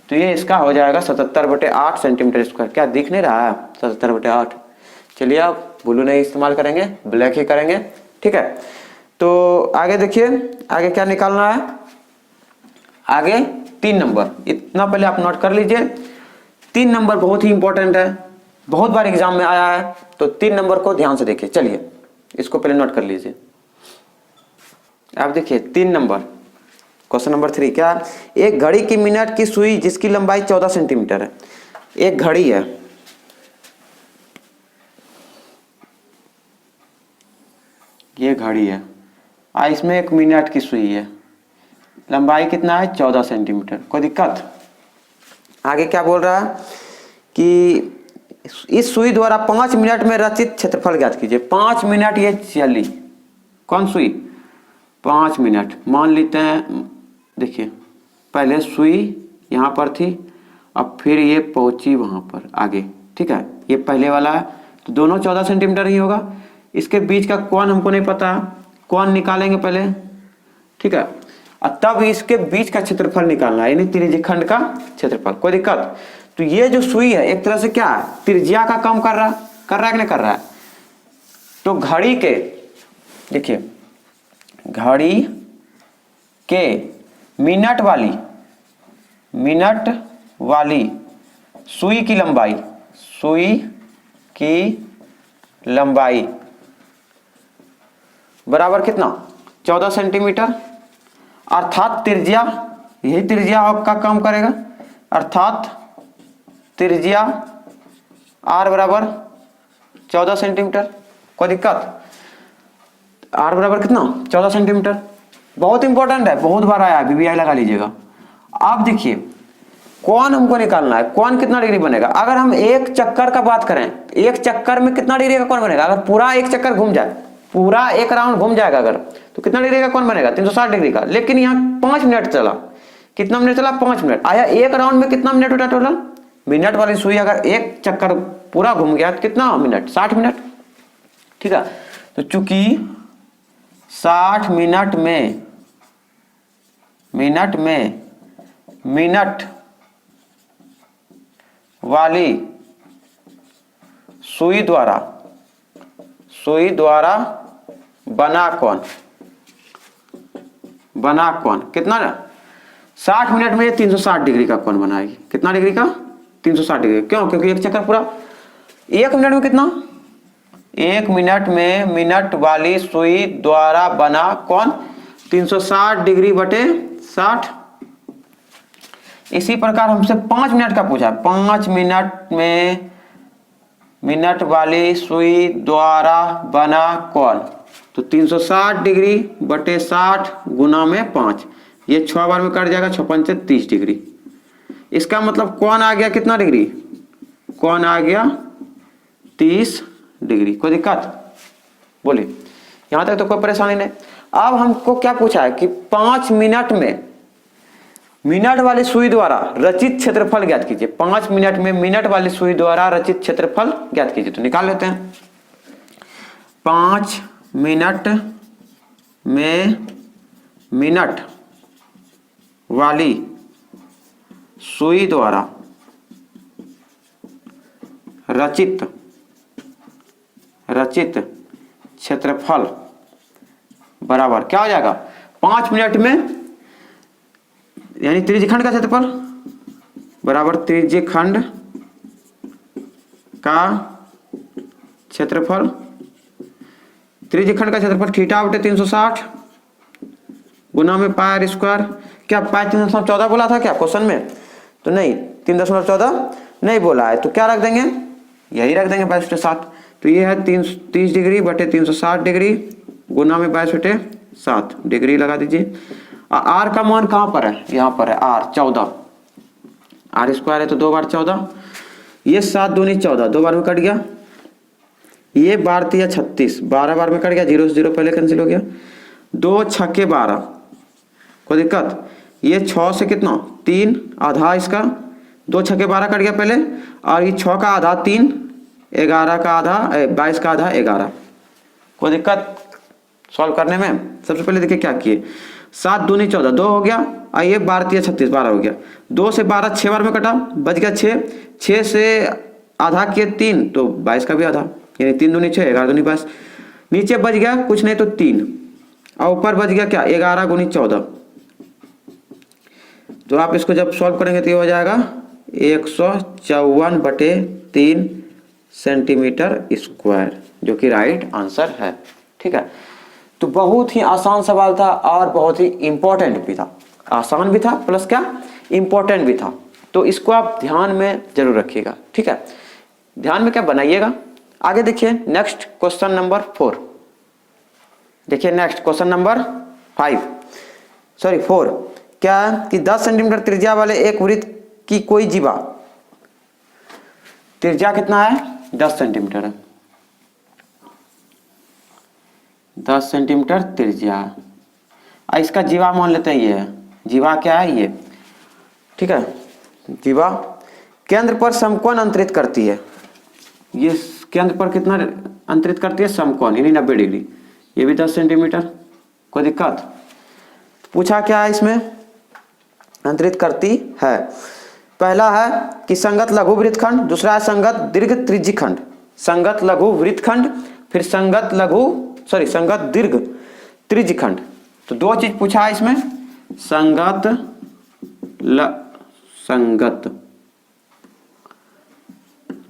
तो ये इसका हो जाएगा 77/8 सेंटीमीटर स्क्वायर। क्या दिख नहीं रहा है 77/8। चलिए आप ब्लू नहीं इस्तेमाल करेंगे, ब्लैक ही करेंगे, ठीक है। तो आगे देखिए, आगे क्या निकालना है, आगे 3 नंबर, इतना पहले आप नोट कर लीजिए। 3 नंबर बहुत ही इंपॉर्टेंट है, बहुत बार एग्जाम में आया है, तो 3 नंबर को ध्यान से देखिए। चलिए इसको पहले नोट कर लीजिए। आप देखिए 3 नंबर, क्वेश्चन नंबर 3 क्या, एक घड़ी की मिनट की सुई जिसकी लंबाई 14 सेंटीमीटर है। एक घड़ी है, ये घड़ी है, इसमें 1 मिनट की सुई है, लंबाई कितना है 14 सेंटीमीटर। कोई दिक्कत, आगे क्या बोल रहा है कि इस सुई द्वारा 5 मिनट में रचित क्षेत्रफल ज्ञात कीजिए। 5 मिनट ये चली, कौन सुई, 5 मिनट मान लेते हैं। देखिए पहले सुई यहाँ पर थी, अब फिर ये पहुंची वहां पर आगे, ठीक है, ये पहले वाला है, तो दोनों 14 सेंटीमीटर ही होगा। इसके बीच का कोण हमको नहीं पता, कोण निकालेंगे पहले, ठीक है, और तब इसके बीच का क्षेत्रफल निकालना है, यानी त्रिज्यखंड का क्षेत्रफल। कोई दिक्कत, तो ये जो सुई है एक तरह से क्या है, त्रिज्या का काम कर रहा है कि नहीं कर रहा है। तो घड़ी के, देखिए घड़ी के मिनट वाली सुई की लंबाई बराबर कितना 14 सेंटीमीटर, अर्थात त्रिज्या, यही त्रिज्या आपका काम करेगा, अर्थात त्रिज्या आर बराबर 14 सेंटीमीटर, कोई दिक्कत? आर बराबर कितना? 14 सेंटीमीटर। बहुत इंपॉर्टेंट है, बहुत बार आया, बीबीआई लगा लीजिएगा। अब देखिए कोण हमको निकालना है, कोण कितना डिग्री बनेगा? अगर हम एक चक्कर का बात करें, एक चक्कर में कितना डिग्री का कोण बनेगा? अगर पूरा एक चक्कर घूम जाए, पूरा एक राउंड घूम जाएगा अगर, तो कितना डिग्री का कोण बनेगा? 360 डिग्री का। लेकिन यहाँ 5 मिनट चला, कितना मिनट चला? 5 मिनट। आया एक राउंड में कितना मिनट होता टोटल? मिनट वाली सुई अगर एक चक्कर पूरा घूम गया तो कितना मिनट? 60 मिनट। ठीक है, तो चूंकि 60 मिनट में मिनट वाली सुई द्वारा बना कोण कितना? 60 मिनट में 360 डिग्री का कोण बनाएगी। कितना डिग्री का? 360 डिग्री। क्यों? क्योंकि एक चक्कर पूरा, एक मिनट में कितना? एक मिनट में मिनट वाली सुई द्वारा बना कोण 360 डिग्री बटे 60। इसी प्रकार हमसे 5 मिनट का पूछा है। 5 मिनट में मिनट वाली सुई द्वारा बना कोण, तो 360 डिग्री बटे 60 गुना में 5, ये 6 बार में कट जाएगा, 6 5 30 डिग्री। इसका मतलब कोण आ गया कितना डिग्री? कोण आ गया 30 डिग्री। कोई दिक्कत? बोलिए, यहां तक तो कोई परेशानी नहीं। अब हमको क्या पूछा है कि 5 मिनट में मिनट वाली सुई द्वारा रचित क्षेत्रफल ज्ञात कीजिए। 5 मिनट में मिनट वाली सुई द्वारा रचित क्षेत्रफल ज्ञात कीजिए। तो निकाल लेते हैं। 5 मिनट में मिनट वाली सुई द्वारा रचित क्षेत्रफल बराबर क्या हो जाएगा? 5 मिनट में यानी त्रिज्यखंड का क्षेत्रफल बराबर त्रिज्यखंड का क्षेत्रफल, त्रिज्यखंड का क्षेत्रफल थीटा बटे 360 गुना में पाई आर स्क्वायर। क्या पाई 3.14 बोला था क्या क्वेश्चन में? तो नहीं, 3.14 नहीं बोला है, तो क्या रख देंगे? यही रख देंगे 22/7। तो ये है 30 डिग्री बटे 360 डिग्री गुना में 22/7 डिग्री लगा दीजिए। आर का मान कहां पर है? यहाँ पर है आर 14, आर स्क्वायर है तो 2 बार 14, ये 7 दूनी 14, 2 बार में कट गया। ये 12 तिया 36, 12 बार में कट गया, 0 से 0 पहले कैंसिल हो गया। 2 छक्के 12, कोई दिक्कत? ये 6 से कितना? 3 आधा इसका, 2 छक्के 12 कट गया पहले, और ये 6 का आधा 3, 11 का आधा 22 का आधा 11। कोई दिक्कत सॉल्व करने में? सबसे पहले देखिए क्या किए, 7 दूनी 14, 2 हो गया, आइए 12 तिया 36, 12 हो गया। 2 से 12 6 बार में कटा, बच गया 6, 6 से आधा किए 3, तो 22 का भी आधा, यानी 3 दूनी 6, 11 दूनी 22। नीचे बच गया कुछ नहीं तो 3, और ऊपर बच गया क्या? 11 गुनी 14। तो आप इसको जब सॉल्व करेंगे तो ये हो जाएगा 154 बटे 3 सेंटीमीटर स्क्वायर, जो कि राइट आंसर है। ठीक है, तो बहुत ही आसान सवाल था और बहुत ही इंपॉर्टेंट भी था। आसान भी था प्लस क्या, इंपॉर्टेंट भी था। तो इसको आप ध्यान में जरूर रखिएगा। ठीक है, ध्यान में क्या बनाइएगा। आगे देखिए नेक्स्ट क्वेश्चन नंबर 4। देखिए नेक्स्ट क्वेश्चन नंबर 4 क्या कि 10 सेंटीमीटर त्रिज्या वाले एक वृत्त की कोई जीवा, त्रिज्या कितना है? 10 सेंटीमीटर है, 10 सेंटीमीटर त्रिज्या। इसका जीवा मान लेते हैं, ये है जीवा। क्या है ये? ठीक है, जीवा केंद्र पर समकोण अंतरित करती है। ये केंद्र पर कितना अंतरित करती है? समकोण, यानी 90 डिग्री। ये भी 10 सेंटीमीटर। कोई दिक्कत? पूछा क्या है इसमें? अंतरित करती है। पहला है कि संगत लघु वृत्तखंड, दूसरा है संगत दीर्घ त्रिज्यखंड। संगत लघु वृत्तखंड, फिर संगत दीर्घ त्रिज्यखंड। तो 2 चीज पूछा है इसमें, संगत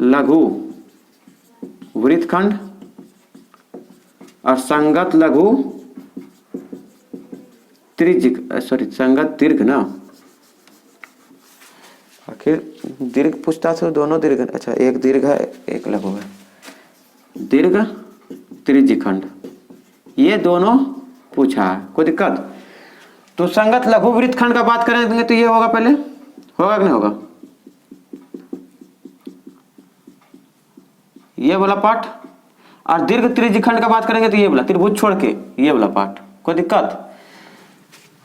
लघु वृत्तखंड और संगत लघु संगत दीर्घ ना, फिर दीर्घ पूछता था, दोनों दीर्घ, अच्छा एक दीर्घ है एक लघु है, दीर्घ त्रिज्यखंड, ये दोनों पूछा है, कोई दिक्कत। तो संगत लघु वृत्तखंड का बात करेंगे तो ये होगा, पहले होगा कि नहीं होगा, ये वाला पार्ट। और दीर्घ त्रिज्यखंड का बात करेंगे तो ये वाला, त्रिभुज छोड़ के ये वाला पार्ट, कोई दिक्कत।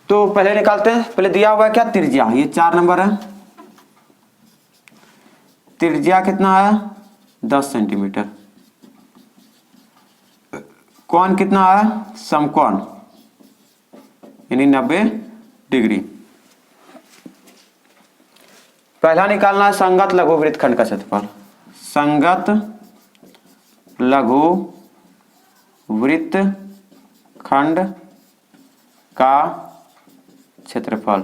तो पहले निकालते हैं, पहले दिया हुआ है क्या, त्रिज्या, ये 4 नंबर है, त्रिज्या कितना है 10 सेंटीमीटर, कोण कितना है समकोण यानी 90 डिग्री। पहला निकालना है संगत लघु वृत्तखंड का क्षेत्रफल, संगत लघु वृत्तखंड का क्षेत्रफल।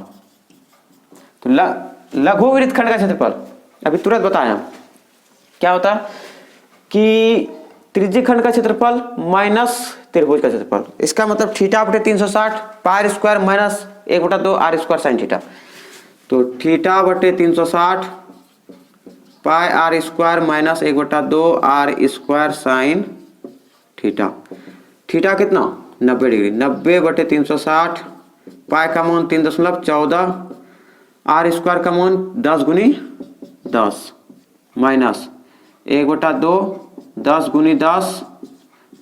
तो लघु वृत्तखंड का क्षेत्रफल अभी तुरंत बताया क्या होता है कि त्रिज्यखंड का क्षेत्रफल माइनस त्रिभुज का क्षेत्रफल, इसका मतलब थीटा बटे 360 pi square minus 1/2 R square sine theta. तो थीटा बटे 360 pi R square minus 1/2 R square sine theta. Theta कितना 90 डिग्री, 90 बटे 360, पाई का मान 3.14, आर स्क्वायर का मान 10 गुनी 10 माइनस 1/2 10 गुनी 10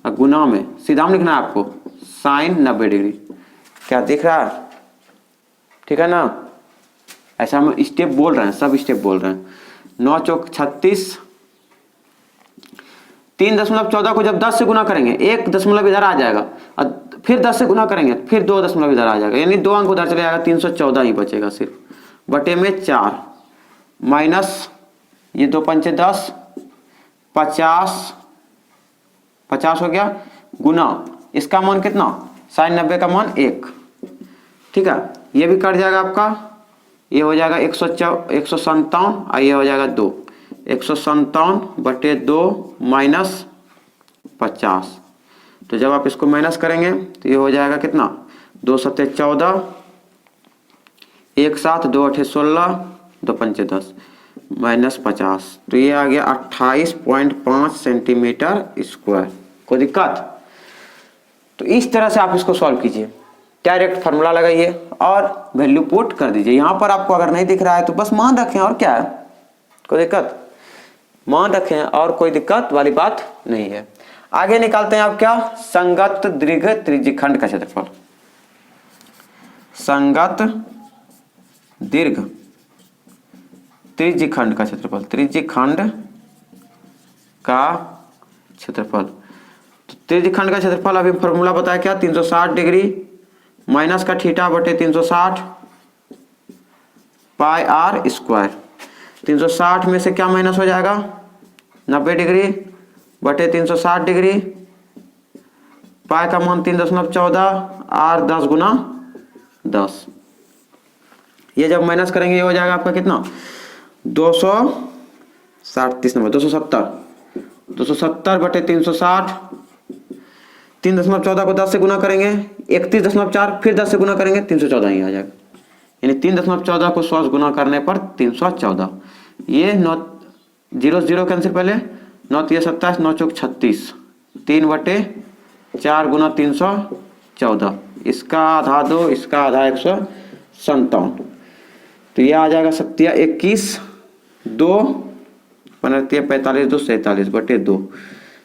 गुना में सीधा में लिखना है आपको साइन 90 डिग्री। क्या दिख रहा है, ठीक है ना। ऐसा हम स्टेप बोल रहे हैं, सब स्टेप बोल रहे हैं। 9 चौक 36, 3.14 को जब 10 से गुना करेंगे 1 दशमलव इधर आ जाएगा, और फिर 10 से गुना करेंगे फिर 2 दशमलव इधर आ जाएगा, यानी 2 अंक उधर चले जाएगा, 314 ही बचेगा सिर्फ, बटे में 4 माइनस ये 2 पंचे 10, 50 हो गया, गुना इसका मान कितना साइन 90 का मान 1, ठीक है। ये भी कट जाएगा आपका, ये हो जाएगा 157 और ये हो जाएगा 2, 157 बटे 2 माइनस 50। तो जब आप इसको माइनस करेंगे तो ये हो जाएगा कितना 2 सत्ते 14, 1 7 2 8 16, 2 पंचे 10 माइनस 50। तो ये आ गया 28.5 सेंटीमीटर स्क्वायर। कोई दिक्कत। तो इस तरह से आप इसको सॉल्व कीजिए, डायरेक्ट फार्मूला लगाइए और वैल्यू पुट कर दीजिए। यहाँ पर आपको अगर नहीं दिख रहा है तो बस मान रखें, और क्या है, कोई दिक्कत, मान रखें और कोई दिक्कत वाली बात नहीं है। आगे निकालते हैं आप क्या, संगत दीर्घ त्रिज्यखंड का क्षेत्रफल। संगत दीर्घ त्रिज्यखंड का क्षेत्रफल, त्रिज्यखंड का क्षेत्रफल। तो त्रिज्यखंड का क्षेत्रफल अभी फॉर्मूला बताया क्या, 360 डिग्री माइनस का थीटा बटे 360 पाई आर स्क्वायर। 360 में से क्या माइनस हो जाएगा 90 डिग्री बटे 360 डिग्री, पाई का मान 3.14, आर 10 गुना 10। ये जब माइनस करेंगे ये हो जाएगा आपका कितना 270 बटे 360, 3.14 को 10 से गुना करेंगे 31.4, फिर 10 से गुना करेंगे 314 ही आ जाएगा, यानी 3.14 को 100 गुना करने पर 314। ये 9 0 0 कैंसिल, पहले 9 3 27, 9 चौक 36, 3 बटे 4 गुना 314, इसका आधा 2, इसका आधा 157। तो ये आ जाएगा 21 2 45 2 47 बटे 2।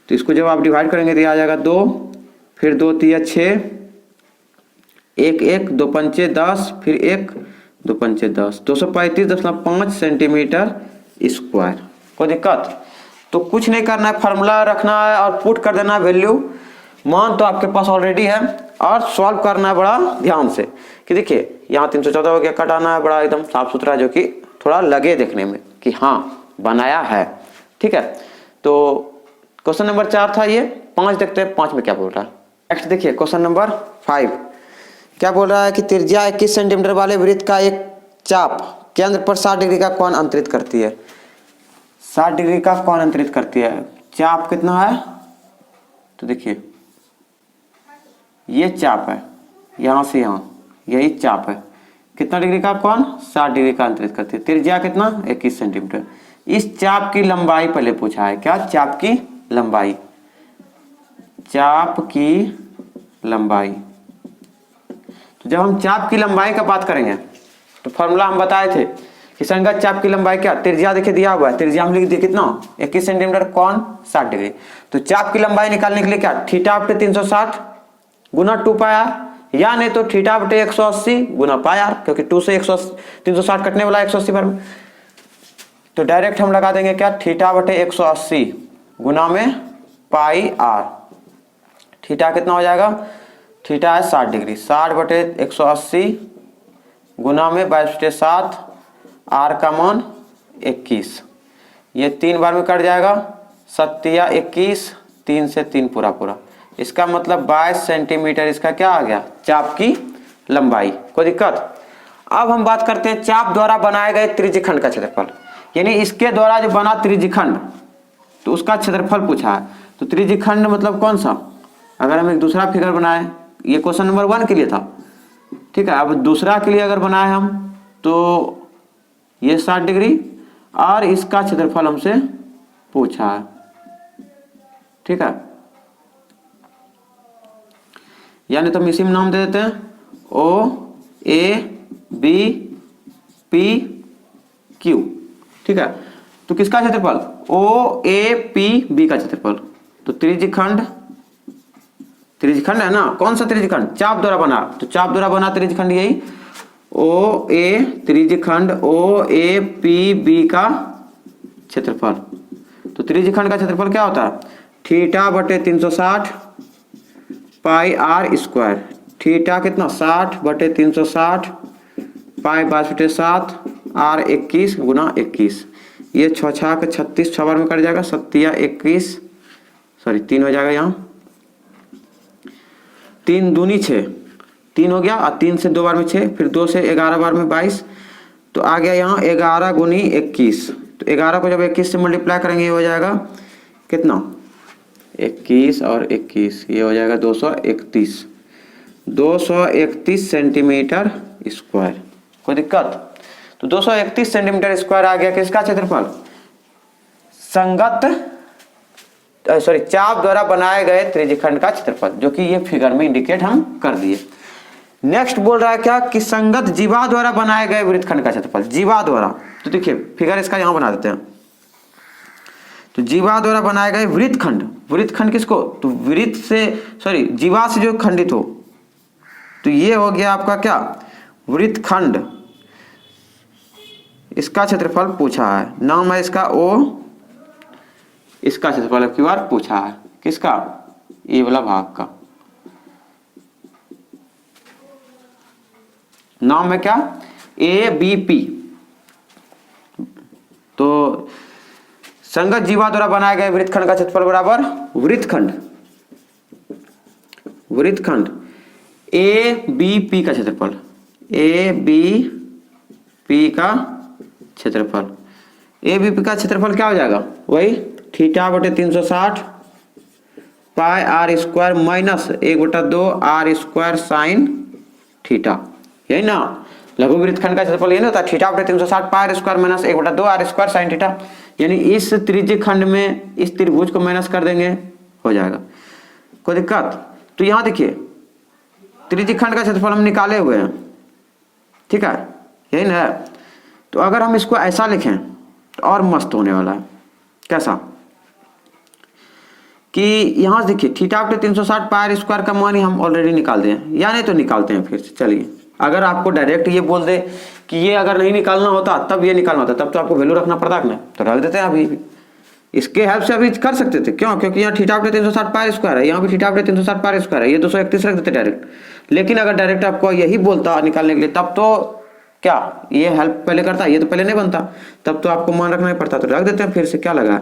तो इसको जब आप डिवाइड करेंगे तो ये आ जाएगा 2, फिर 2 3 6, 1 1 2 पंचे 10, फिर 1 2 पंचे 10, 235.5 सेंटीमीटर स्क्वायर। कोई दिक्कत। तो कुछ नहीं करना है, फार्मूला रखना है और पुट कर देना है वैल्यू। मान तो आपके पास ऑलरेडी है, और सॉल्व करना है बड़ा ध्यान से कि देखिए यहाँ 314 हो गया, कटाना है बड़ा एकदम साफ सुथरा, जो कि थोड़ा लगे देखने में कि हाँ बनाया है, ठीक है। तो क्वेश्चन नंबर 4 था ये। 5 देखते हैं 5 में क्या बोल रहा है। नेक्स्ट देखिए क्वेश्चन नंबर 5 क्या बोल रहा है कि त्रिज्या 21 सेंटीमीटर वाले वृत्त का एक चाप केंद्र पर 60 डिग्री का कोण अंतरित करती है। 60 डिग्री का कोण अंतरित करती है। चाप कितना है, तो देखिए ये चाप है, यहां से यहां, यही चाप है, कितना डिग्री का कौन 60 डिग्री का अंतरित करती है। त्रिज्या कितना 21 सेंटीमीटर। इस चाप की लंबाई पहले पूछा है, क्या चाप की लंबाई, चाप की लंबाई। तो जब हम चाप की लंबाई का बात करेंगे तो फॉर्मूला हम बताए थे कि संगत चाप की लंबाई क्या, त्रिज्या देखिए दिया हुआ है, त्रिज्या हम लिख दिए कितना 21 सेंटीमीटर, कौन 60 डिग्री। तो चाप की लंबाई निकालने के लिए क्या थीटा बटे 360 गुना 2 पाई आर, या नहीं तो थीटा बटे 180 गुना पाई आर, क्योंकि 2 से 360 कटने वाला 180 बार में। तो डायरेक्ट हम लगा देंगे क्या थीटा बटे 180 गुना में पाई आर। थीटा कितना हो जाएगा, थीटा है 60 डिग्री, 60 बटे 180 गुना में 22/7, आर का मान 21, ये 3 बार में कट जाएगा, 7 या 21, 3 से 3 पूरा पूरा, इसका मतलब 22 सेंटीमीटर इसका क्या आ गया चाप की लंबाई। कोई दिक्कत। अब हम बात करते हैं चाप द्वारा बनाए गए त्रिज्यखंड का क्षेत्रफल, यानी इसके द्वारा जो बना त्रिज्यखंड तो उसका क्षेत्रफल पूछा है। तो त्रिज्यखंड मतलब कौन सा, अगर हम एक दूसरा फिगर बनाए, ये क्वेश्चन नंबर 1 के लिए था, ठीक है। अब दूसरा के लिए अगर बनाए हम तो ये 60 डिग्री और इसका क्षेत्रफल हमसे पूछा है, ठीक है। यानी तो हम इसी में नाम दे देते हैं ओ ए बी पी क्यू, ठीक है। तो किसका क्षेत्रफल ओ ए पी बी का क्षेत्रफल। तो त्रिज्यखंड, त्रिज्यखंड है ना, कौन सा त्रिज्यखंड चाप द्वारा बना, तो चाप द्वारा बना त्रिज्यखंड यही ओ ए, त्रिज्यखंड ओ ए पी बी का क्षेत्रफल। तो त्रिज्यखंड का क्षेत्रफल क्या होता है थीटा बटे 360 पाई आर स्क्वायर। थीटा कितना 60 बटे 360 पाई 22/7 आर 21 गुना 21, ये 6 6 36 6 बार में कट जाएगा, 7 या 21 सॉरी 3 हो जाएगा, यहाँ 3 दूनी 6, 3 हो गया और 3 से 2 बार में 6, फिर 2 से 11 बार में 22, तो आ गया यहाँ 11 गुनी 21। तो 11 को जब 21 से मल्टीप्लाई करेंगे ये हो जाएगा कितना 21 और 21, ये हो जाएगा 231 सेंटीमीटर स्क्वायर। कोई दिक्कत। तो 231 सेंटीमीटर स्क्वायर आ गया किसका क्षेत्रफल, संगत सॉरी चाप द्वारा बनाए गए त्रिज्यखंड का क्षेत्रफल, जो कि ये फिगर में इंडिकेट हम कर दिए। नेक्स्ट बोल रहा है क्या कि संगत जीवा द्वारा बनाए गए वृत्तखंड का क्षेत्रफल, जीवा द्वारा। तो देखिए फिगर इसका यहां बना देते हैं। तो जीवा द्वारा बनाए गए वृत्तखंड, वृत्तखंड किसको, तो वृत्त से सॉरी जीवा से जो खंडित हो, तो ये हो गया आपका क्या वृत्तखंड, इसका क्षेत्रफल पूछा है, नाम है इसका ओ, इसका क्षेत्रफल अब की बार पूछा है किसका, ये वाला भाग का नाम है क्या ए बी पी। तो संगत जीवा द्वारा बनाए गए वृत्तखंड का क्षेत्रफल बराबर वृत्तखंड, वृत्तखंड ए बी पी का क्षेत्रफल, ए बी पी का क्षेत्रफल, ए बी पी का क्षेत्रफल क्या हो जाएगा वही थीटा बटे 360 pi R square minus 1/2 R square sine theta, यही ना लघु वृत्तखंड का क्षेत्रफल ये नहीं होता थीटा बटे 360 pi R square minus 1/2 R square sine theta. यानी इस त्रिज्यखंड में इस त्रिभुज को माइनस कर देंगे हो जाएगा। कोई दिक्कत। तो यहां देखिए त्रिज्यखंड का क्षेत्रफल हम निकाले हुए हैं, ठीक है यही ना। तो अगर हम इसको ऐसा लिखें तो और मस्त होने वाला है, कैसा कि यहां से देखिए थीटा बटे 360 पाई आर स्क्वायर का मान ही हम ऑलरेडी निकाल दें, या नहीं तो निकालते हैं फिर से। चलिए अगर आपको डायरेक्ट ये बोल दे कि ये अगर नहीं निकालना होता तब ये निकालना होता, तब तो आपको वैल्यू रखना पड़ता है, तो रख देते हैं अभी भी। इसके हेल्प से अभी कर सकते थे, क्यों, क्योंकि यहाँ थीटा बटे 360 पाई आर स्क्वायर है, यहाँ भी थीटा बटे 360 पाई आर स्क्वायर है, ये 231 रख देते डायरेक्ट। लेकिन अगर डायरेक्ट आपको यही बोलता निकालने के लिए तब तो क्या ये हेल्प पहले करता, ये तो पहले नहीं बनता, तब तो आपको मान रखना ही पड़ता। तो रख देते हैं फिर से, क्या लगा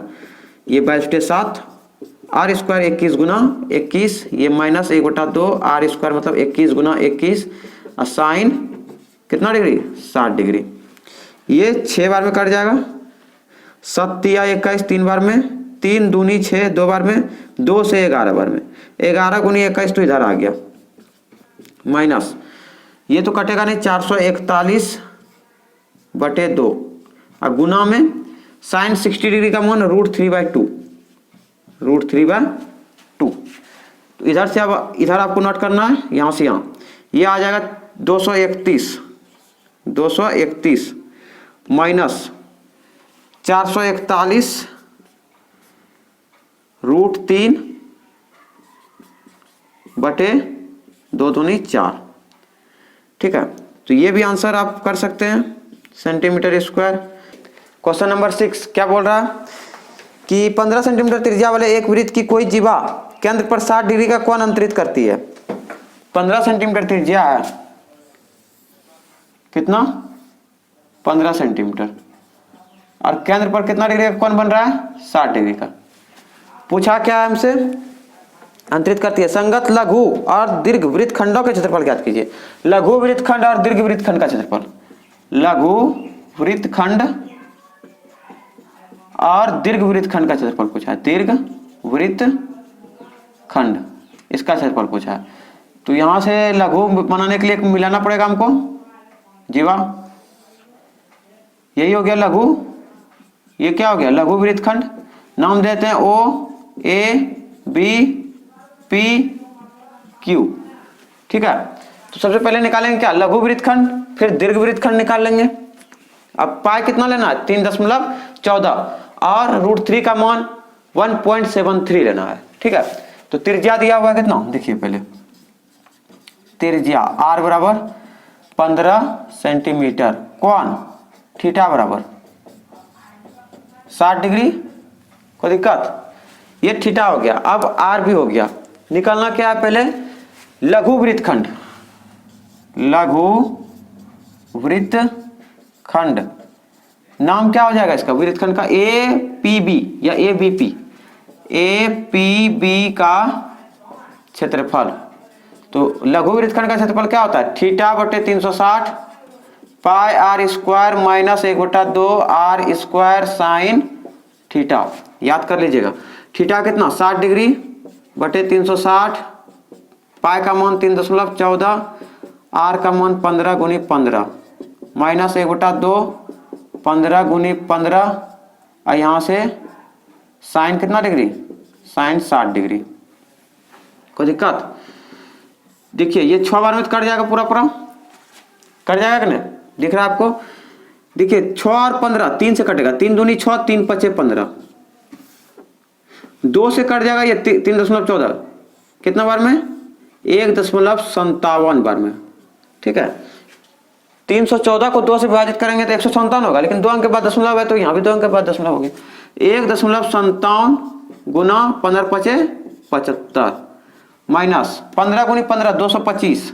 ये 22/7 आर स्क्वायर 21 गुना 21, ये माइनस 1/2 आर स्क्वायर मतलब 21 गुना 21 और साइन कितना डिग्री 60 डिग्री, ये 6 बार में कट जाएगा, 7 या 21 3 बार में, 3 दूनी 6 2 बार में, 2 से 11 बार में, 11 गुनी 21 तो इधर आ गया माइनस ये तो कटेगा नहीं, 441/2 और गुना में साइन 60 डिग्री का मान √3/2, √3/2। तो इधर से अब इधर आपको नोट करना है, यहाँ से यहाँ ये आ जाएगा 231 माइनस 441√3/2 दूनी 4। ठीक है, तो ये भी आंसर आप कर सकते हैं, सेंटीमीटर स्क्वायर। क्वेश्चन नंबर 6 क्या बोल रहा है कि 15 सेंटीमीटर त्रिज्या वाले एक वृत्त की कोई जीवा केंद्र पर 60 डिग्री का कोण अंतरित करती है। 15 सेंटीमीटर त्रिज्या है, कितना 15 सेंटीमीटर, और केंद्र पर कितना डिग्री का कोण बन रहा है 60 डिग्री का। पूछा क्या है हमसे, अंतरित करती है। संगत लघु और दीर्घ वृत्तखंडों के क्षेत्रफल ज्ञात कीजिए। लघु वृत्तखंड और दीर्घ वृत्तखंड का क्षेत्रफल, लघु वृत्तखंड और दीर्घ वृत्तखंड का क्षेत्रफल पूछा है, दीर्घ वृत्तखंड इसका क्षेत्रफल पूछा है। तो यहां से लघु बनाने के लिए मिलाना पड़ेगा हमको जीवा, यही हो गया लघु, ये क्या हो गया लघु वृत्तखंड। नाम देते हैं OABPQ। ठीक है, तो सबसे पहले निकालेंगे क्या लघु वृत्तखंड, फिर दीर्घ वृत्तखंड निकाल लेंगे। अब पाई कितना लेना है 3.14 और √3 का मान 1.73 लेना है। ठीक है, तो त्रिज्या दिया हुआ है कितना, देखिए पहले त्रिज्या R बराबर 15 सेंटीमीटर, कोण थीटा बराबर 60 डिग्री, कोई दिक्कत, ये थीटा हो गया। अब R भी हो गया, निकालना क्या है पहले लघु वृत्तखंड, लघु वृत्तखंड नाम क्या हो जाएगा इसका वृत्तखंड का APB या APB का क्षेत्रफल। तो लघु वृत्तखंड का क्षेत्रफल क्या होता है θ/360 पाई r² minus 1/2 r² sine theta. याद कर लीजिएगा, थीटा कितना 60 डिग्री बटे 360, पाई का मान 3.14, आर का मान 15 गुनी 15 माइनस 1/2 15 गुनी 15, और यहाँ से साइन कितना डिग्री, साइन 60 डिग्री। कोई दिक्कत, देखिए ये 6 बार में तो कट जाएगा, पूरा कट जाएगा कि नहीं, दिख रहा है आपको। देखिए 6 और 15 3 से कटेगा, 3 दूनी 6, 3 5 15, 2 से कट जाएगा ये 3.14, कितना बार में 1.57 बार में। ठीक है, 314 को 2 से विभाजित करेंगे तो 157 होगा, लेकिन 2 अंक के बाद दशमलव है तो यहाँ भी 2 अंक के बाद दशमलव होगी। 1.57 गुना 15 5 75 माइनस 15 गुनी 15 225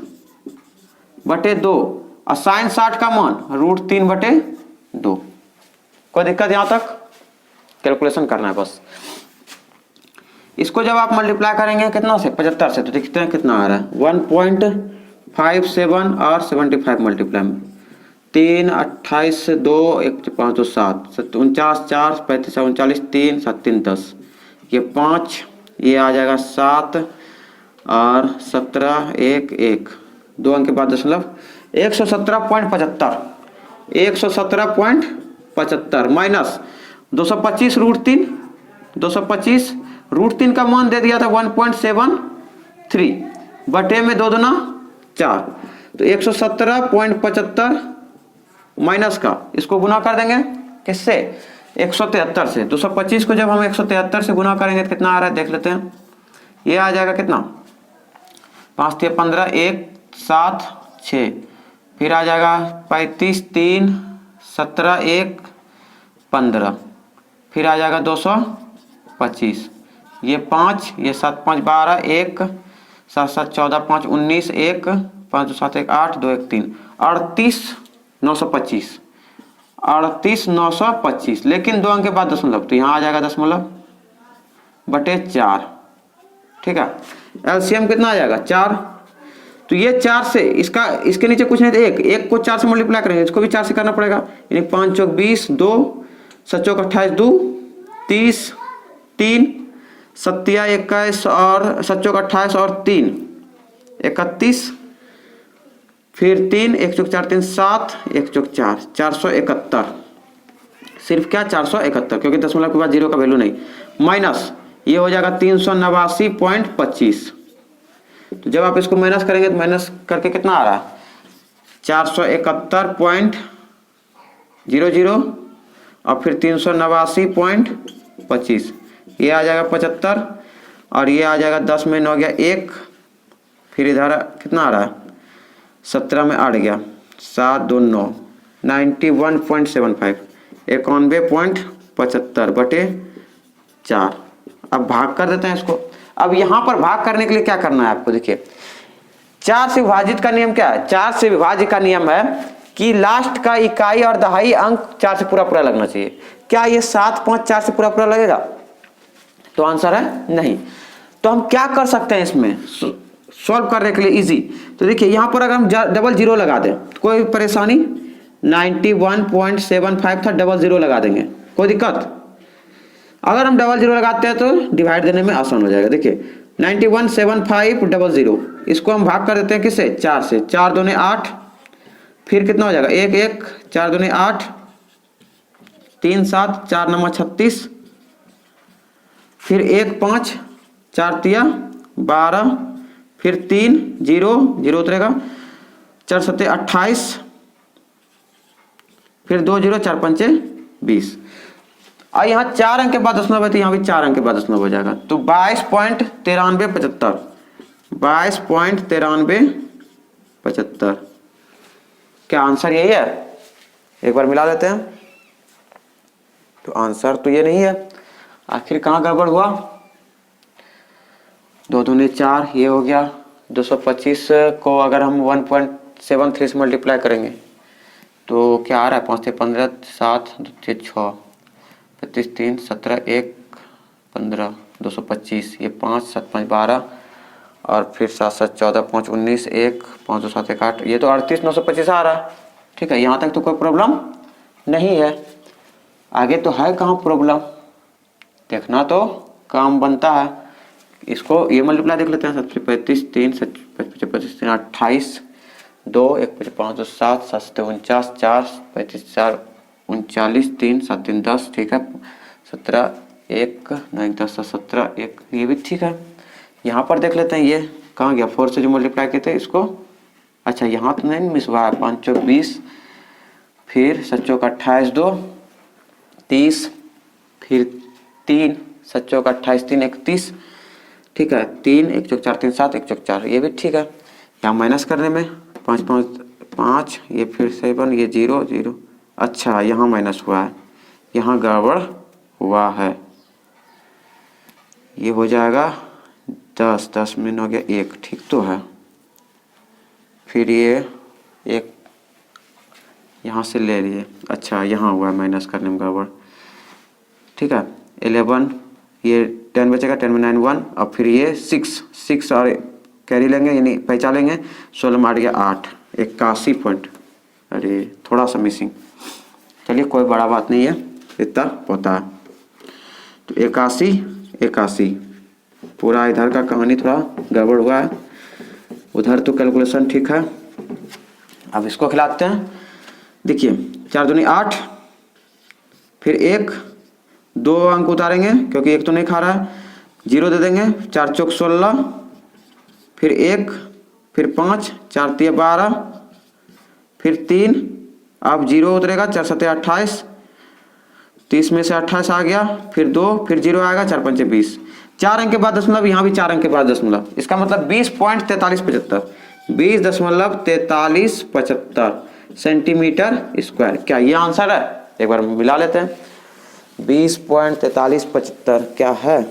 बटे 2, और साइन 60 का मान √3/2। कोई दिक्कत यहाँ तक, कैलकुलेशन करना है बस। इसको जब आप मल्टीप्लाई करेंगे कितना से 75 से, तो देखते हैं कितना आ रहा है 1.57 और 75 मल्टीप्लाई में 3 28 2 1 5 2 7 49 4 35 39 3 7 3 10, ये 5, ये आ जाएगा 7 और 17 1 1, 2 अंक के बाद दशमलव 117.75, 117.75 माइनस 225 √3, 225 √3 का मान दे दिया था 1.73 बटे में 2 दूना 4, तो 117.75 माइनस का इसको गुना कर देंगे किससे 173 से। 225 को जब हम 173 से गुना करेंगे तो कितना आ रहा है देख लेते हैं। ये आ जाएगा कितना 5 × 15 1 7 6, फिर आ जाएगा 35 3 17 1 15, फिर आ जाएगा 225, ये 5, ये 7 5 12 1 7 7 14 5 19 1 5 2 7 1 8 2 1 3 38 925, लेकिन 2 अंक के बाद दशमलव, तो यहाँ आ जाएगा दशमलव बटे 4। ठीक है, एलसीएम कितना आ जाएगा 4, तो ये 4 से इसका इसके नीचे कुछ नहीं तो 1 को 4 से मल्टीप्लाई करेंगे, इसको भी 4 से करना पड़ेगा, यानी 5 चौक 20 2 7 चौक 28 2 30 3 7 21 और 7 चौक 28 और 3 31 फिर 3, 1 चौक 4 3 7, 1 चौक 4 471, सिर्फ क्या 471, क्योंकि दशमलव के बाद जीरो का वैल्यू नहीं, माइनस ये हो जाएगा 389.25। तो जब आप इसको माइनस करेंगे तो माइनस करके कितना आ रहा है 471.00 और फिर 389.25, ये आ जाएगा 75 और ये आ जाएगा 10 में 9 गया 1, फिर इधर कितना आ रहा है 17 में 8 गया 7 2 9, 91.75, 91.75/4। अब भाग कर देते हैं इसको। अब यहां पर भाग करने के लिए क्या करना है आपको, देखिए 4 से विभाजित का नियम क्या है, 4 से विभाजित का नियम है कि लास्ट का इकाई और दहाई अंक 4 से पूरा लगना चाहिए। क्या ये 7 5 4 से पूरा लगेगा? तो आंसर है नहीं। तो हम क्या कर सकते हैं इसमें सॉल्व करने के लिए इजी। तो देखिए यहां पर अगर हम डबल जीरो लगा दें तो कोई परेशानी, 91.75 था, डबल जीरो लगा देंगे, कोई दिक्कत? अगर हम डबल जीरो लगाते हैं तो डिवाइड देने में आसान हो जाएगा। देखिए 91.7500, इसको हम भाग कर देते हैं किससे 4 से, 4 दूने 8, फिर कितना हो जाएगा 1 1, 4 दूने 8, 3 7, 4 9 36, फिर 1 5, 4 तिया 12, फिर 3 0 0 उतरेगा, 4 7 28, फिर 2 0 4 5 20। और यहाँ 4 अंक के बाद दशमलव है तो यहाँ भी 4 अंक के बाद दशमलव हो जाएगा। तो 22.9375, 22.9375। क्या आंसर यही है? एक बार मिला लेते हैं। तो आंसर तो ये नहीं है। आखिर कहाँ गड़बड़ हुआ? 2 दूने 4, ये हो गया। 225 को अगर हम 1.73 से मल्टीप्लाई करेंगे तो क्या आ रहा है, 5 से 15, 7 2 से 6, 25 3 17 1 15, 225, ये 5 7 5 12 और फिर 7 7 14 5 19 1 5 2 7 1 8, ये तो 38,925 आ रहा है। ठीक है, यहाँ तक तो कोई प्रॉब्लम नहीं है। आगे तो है कहाँ प्रॉब्लम, देखना तो काम बनता है। इसको ये मल्टीप्लाई देख लेते हैं। 35 3 25 3 28, 2 1 5 2 7 7 49 4 35 4 39 3 7 3 10, ठीक है। 17 1 9 10 17 1, ये भी ठीक है। यहाँ पर देख लेते हैं, ये कहाँ गया, 4 से जो मल्टीप्लाई किए थे इसको, अच्छा यहाँ तो नहीं मिस हुआ है। 5 चौक 20, फिर 7 चौक 28 2 30, फिर 3 7 चौक 28 3 31, ठीक है। 3 1 चौक 4 3 7 1 चौक 4, ये भी ठीक है। यहाँ माइनस करने में 5 5 5, ये फिर 7, ये 0 0, अच्छा यहाँ माइनस हुआ है, यहाँ गड़बड़ हुआ है। ये हो जाएगा 10 10 में हो गया 1, ठीक तो है। फिर ये 1 यहाँ से ले लिए, अच्छा यहाँ हुआ है माइनस करने में गड़बड़, ठीक है। 11, ये 10 बचेगा, 10 में 9 1, और फिर ये 6 और कैरी लेंगे यानी पहचानेंगे, 16 में 8 गया 8, 81 पॉइंट, अरे थोड़ा सा मिसिंग, चलिए कोई बड़ा बात नहीं है, इतना होता है। तो 81 पूरा इधर का कहानी थोड़ा गड़बड़ हुआ है, उधर तो कैलकुलेशन ठीक है। अब इसको खिलाते हैं। देखिए 4 दूनी 8, फिर 1 2 अंक उतारेंगे क्योंकि 1 तो नहीं खा रहा है, 0 दे देंगे, 4 चौक 16, फिर 1, फिर 5 4 तिया 12, फिर 3, अब 0 उतरेगा, 4 7 28, 30 में से 28 आ गया, फिर 2, फिर 0 आएगा, 4 5 20, 4 अंक के बाद दशमलव, यहाँ भी 4 अंक के बाद दशमलव, इसका मतलब 20.4375, 20.4375 सेंटीमीटर स्क्वायर। क्या ये आंसर है? एक बार मिला लेते हैं। 20.4375 क्या है?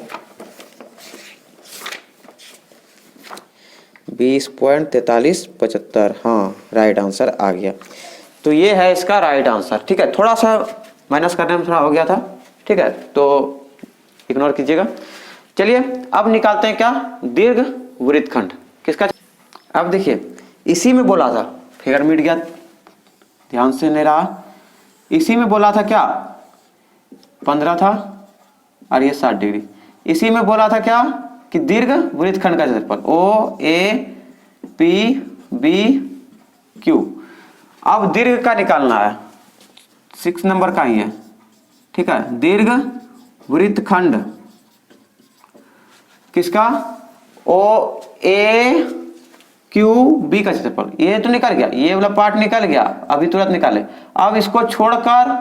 20.4375, हाँ राइट आंसर आ गया। तो ये है इसका राइट आंसर, ठीक है। थोड़ा सा माइनस करने में थोड़ा हो गया था, ठीक है, तो इग्नोर कीजिएगा। चलिए अब निकालते हैं क्या, दीर्घ वृत्तखंड किसका। अब देखिए इसी में बोला था, फिगर मिट गया, ध्यान से नहीं रहा। इसी में बोला था क्या 15 था और ये 60 डिग्री। इसी में बोला था क्या कि दीर्घ वृत्तखंड का क्षेत्रफल O A P B Q. अब दीर्घ का निकालना है, 6 नंबर का ही है, ठीक है। दीर्घ वृत्तखंड किसका, ओ ए क्यू बी का क्षेत्रफल। ये तो निकल गया, ये वाला पार्ट निकल गया, अभी तुरंत निकाले। अब इसको छोड़कर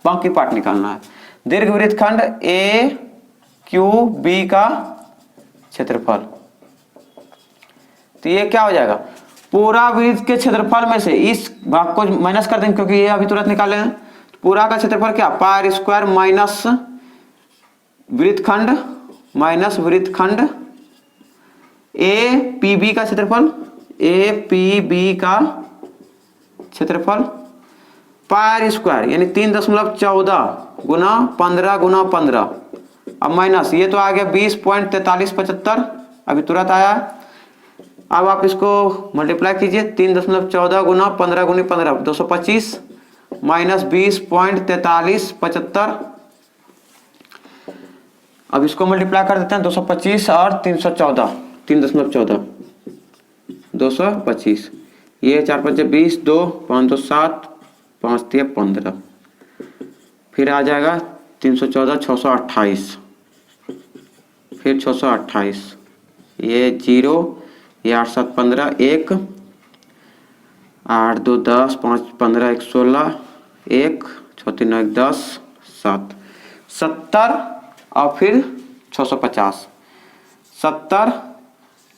बाकी पार्ट निकालना है। दीर्घ वृत्तखंड ए क्यू बी का क्षेत्रफल, तो ये क्या हो जाएगा, पूरा वृत्त के क्षेत्रफल में से इस भाग को माइनस कर देंगे क्योंकि ये अभी तुरंत निकाले हैं। पूरा का क्षेत्रफल क्या, पाई स्क्वायर माइनस वृत्तखंड माइनस वृत्तखंड ए पी बी का क्षेत्रफल, ए पी बी का क्षेत्रफल पाई स्क्वायर यानी 3.14 गुना 15 गुना 15। अब माइनस ये तो आ गया 20.4375, अभी तुरंत आया। अब आप इसको मल्टीप्लाई कीजिए, 3.14 गुना 15 गुनी 15 225 माइनस 20.4375। अब इसको मल्टीप्लाई कर देते हैं, 225 और 314, 3.14 225, ये 4 5 20 2 5 2 7 5 3 15, फिर आ जाएगा 314 628, फिर 628, ये 0, ये 8 7 15 1 8 2 10 5 15 1 16 1 6 3 9 1 10 7 70 और फिर 650 70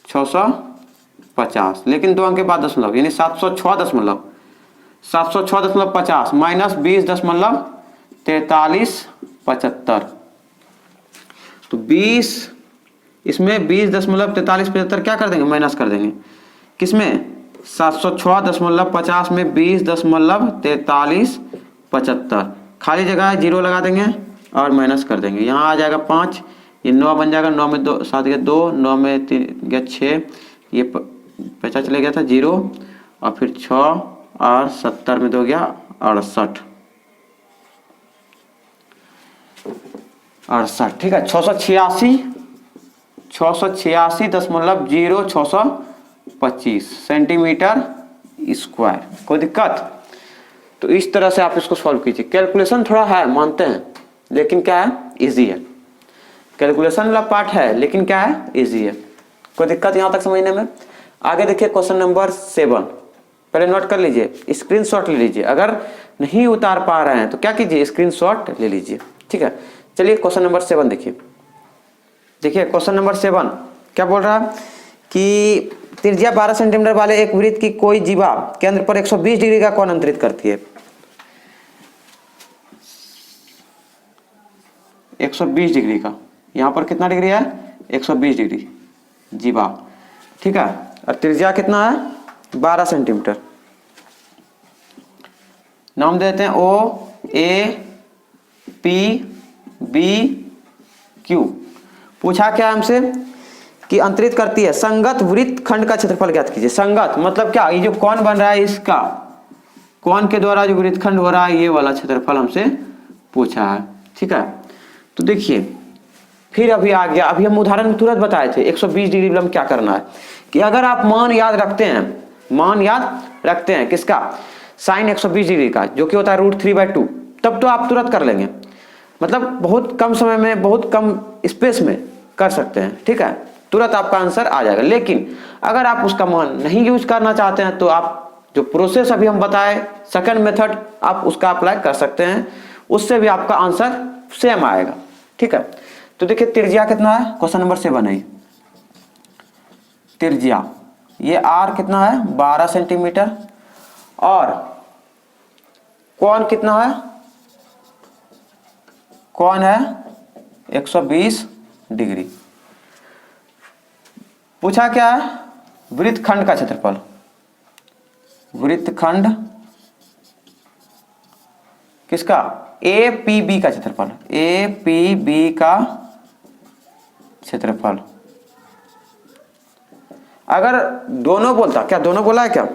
650, लेकिन 2 अंक के बाद दशमलव यानी 706.50 माइनस 20.4375। तो 20 इसमें 20.4375 क्या कर देंगे, माइनस कर देंगे। किसमें, 706.50 में 20.4375, खाली जगह 0 लगा देंगे और माइनस कर देंगे। यहाँ आ जाएगा 5, ये 9 बन जाएगा, 9 में 2 7 गया 2, 9 में 3 गया 6, ये 50 चले गया था 0 और फिर 6 और 70 में 2 गया 68, ठीक है। 686.0625 सेंटीमीटर स्क्वायर। कोई दिक्कत, तो इस तरह से आप इसको सॉल्व कीजिए। कैलकुलेशन थोड़ा है मानते हैं, लेकिन क्या है, इजी है। कैलकुलेशन वाला पार्ट है लेकिन क्या है, इजी है। कोई दिक्कत यहाँ तक समझने में। आगे देखिए क्वेश्चन नंबर 7, पहले नोट कर लीजिए, स्क्रीनशॉट ले लीजिए। अगर नहीं उतार पा रहे हैं तो क्या कीजिए, स्क्रीनशॉट ले लीजिए, ठीक है। चलिए क्वेश्चन नंबर 7 देखिए। देखिए क्वेश्चन नंबर 7 क्या बोल रहा है कि त्रिज्या 12 सेंटीमीटर वाले एक वृत्त की कोई जीवा केंद्र पर 120 डिग्री का कोण अंतरित करती है। 120 डिग्री का, यहाँ पर कितना डिग्री है, 120 डिग्री जीवा, ठीक है। और त्रिज्या कितना है, 12 सेंटीमीटर। नाम देते हैं ओ ए पी बी क्यू। पूछा क्या हमसे कि अंतरित करती है संगत वृत्त खंड का क्षेत्रफल ज्ञात कीजिए। संगत मतलब क्या, ये जो कौन बन रहा है इसका, कौन के द्वारा जो वृत्तखंड हो रहा है ये वाला क्षेत्रफल हमसे पूछा है, ठीक है। तो देखिए फिर अभी आ गया, अभी हम उदाहरण तुरंत बताए थे 120 डिग्री में क्या करना है कि अगर आप मान याद रखते हैं किसका, साइन 120 डिग्री का जो कि होता है √3/2, तब तो आप तुरंत कर लेंगे। मतलब बहुत कम समय में बहुत कम स्पेस में कर सकते हैं, ठीक है, तुरंत आपका आंसर आ जाएगा। लेकिन अगर आप उसका मान नहीं यूज करना चाहते हैं तो आप जो प्रोसेस अभी हम बताए सेकंड मेथड, आप उसका अप्लाई कर सकते हैं, उससे भी आपका आंसर सेम आएगा, ठीक है। तो देखिए त्रिज्या कितना है, क्वेश्चन नंबर 7 है। त्रिज्या ये आर कितना है, 12 सेंटीमीटर, और कोण कितना है, कोण है 120 डिग्री। पूछा क्या है, वृत्तखंड का क्षेत्रफल, वृत्तखंड किसका, ए पी बी का क्षेत्रफल, ए पी बी का क्षेत्रफल। अगर दोनों बोलता, क्या दोनों बोला है क्या,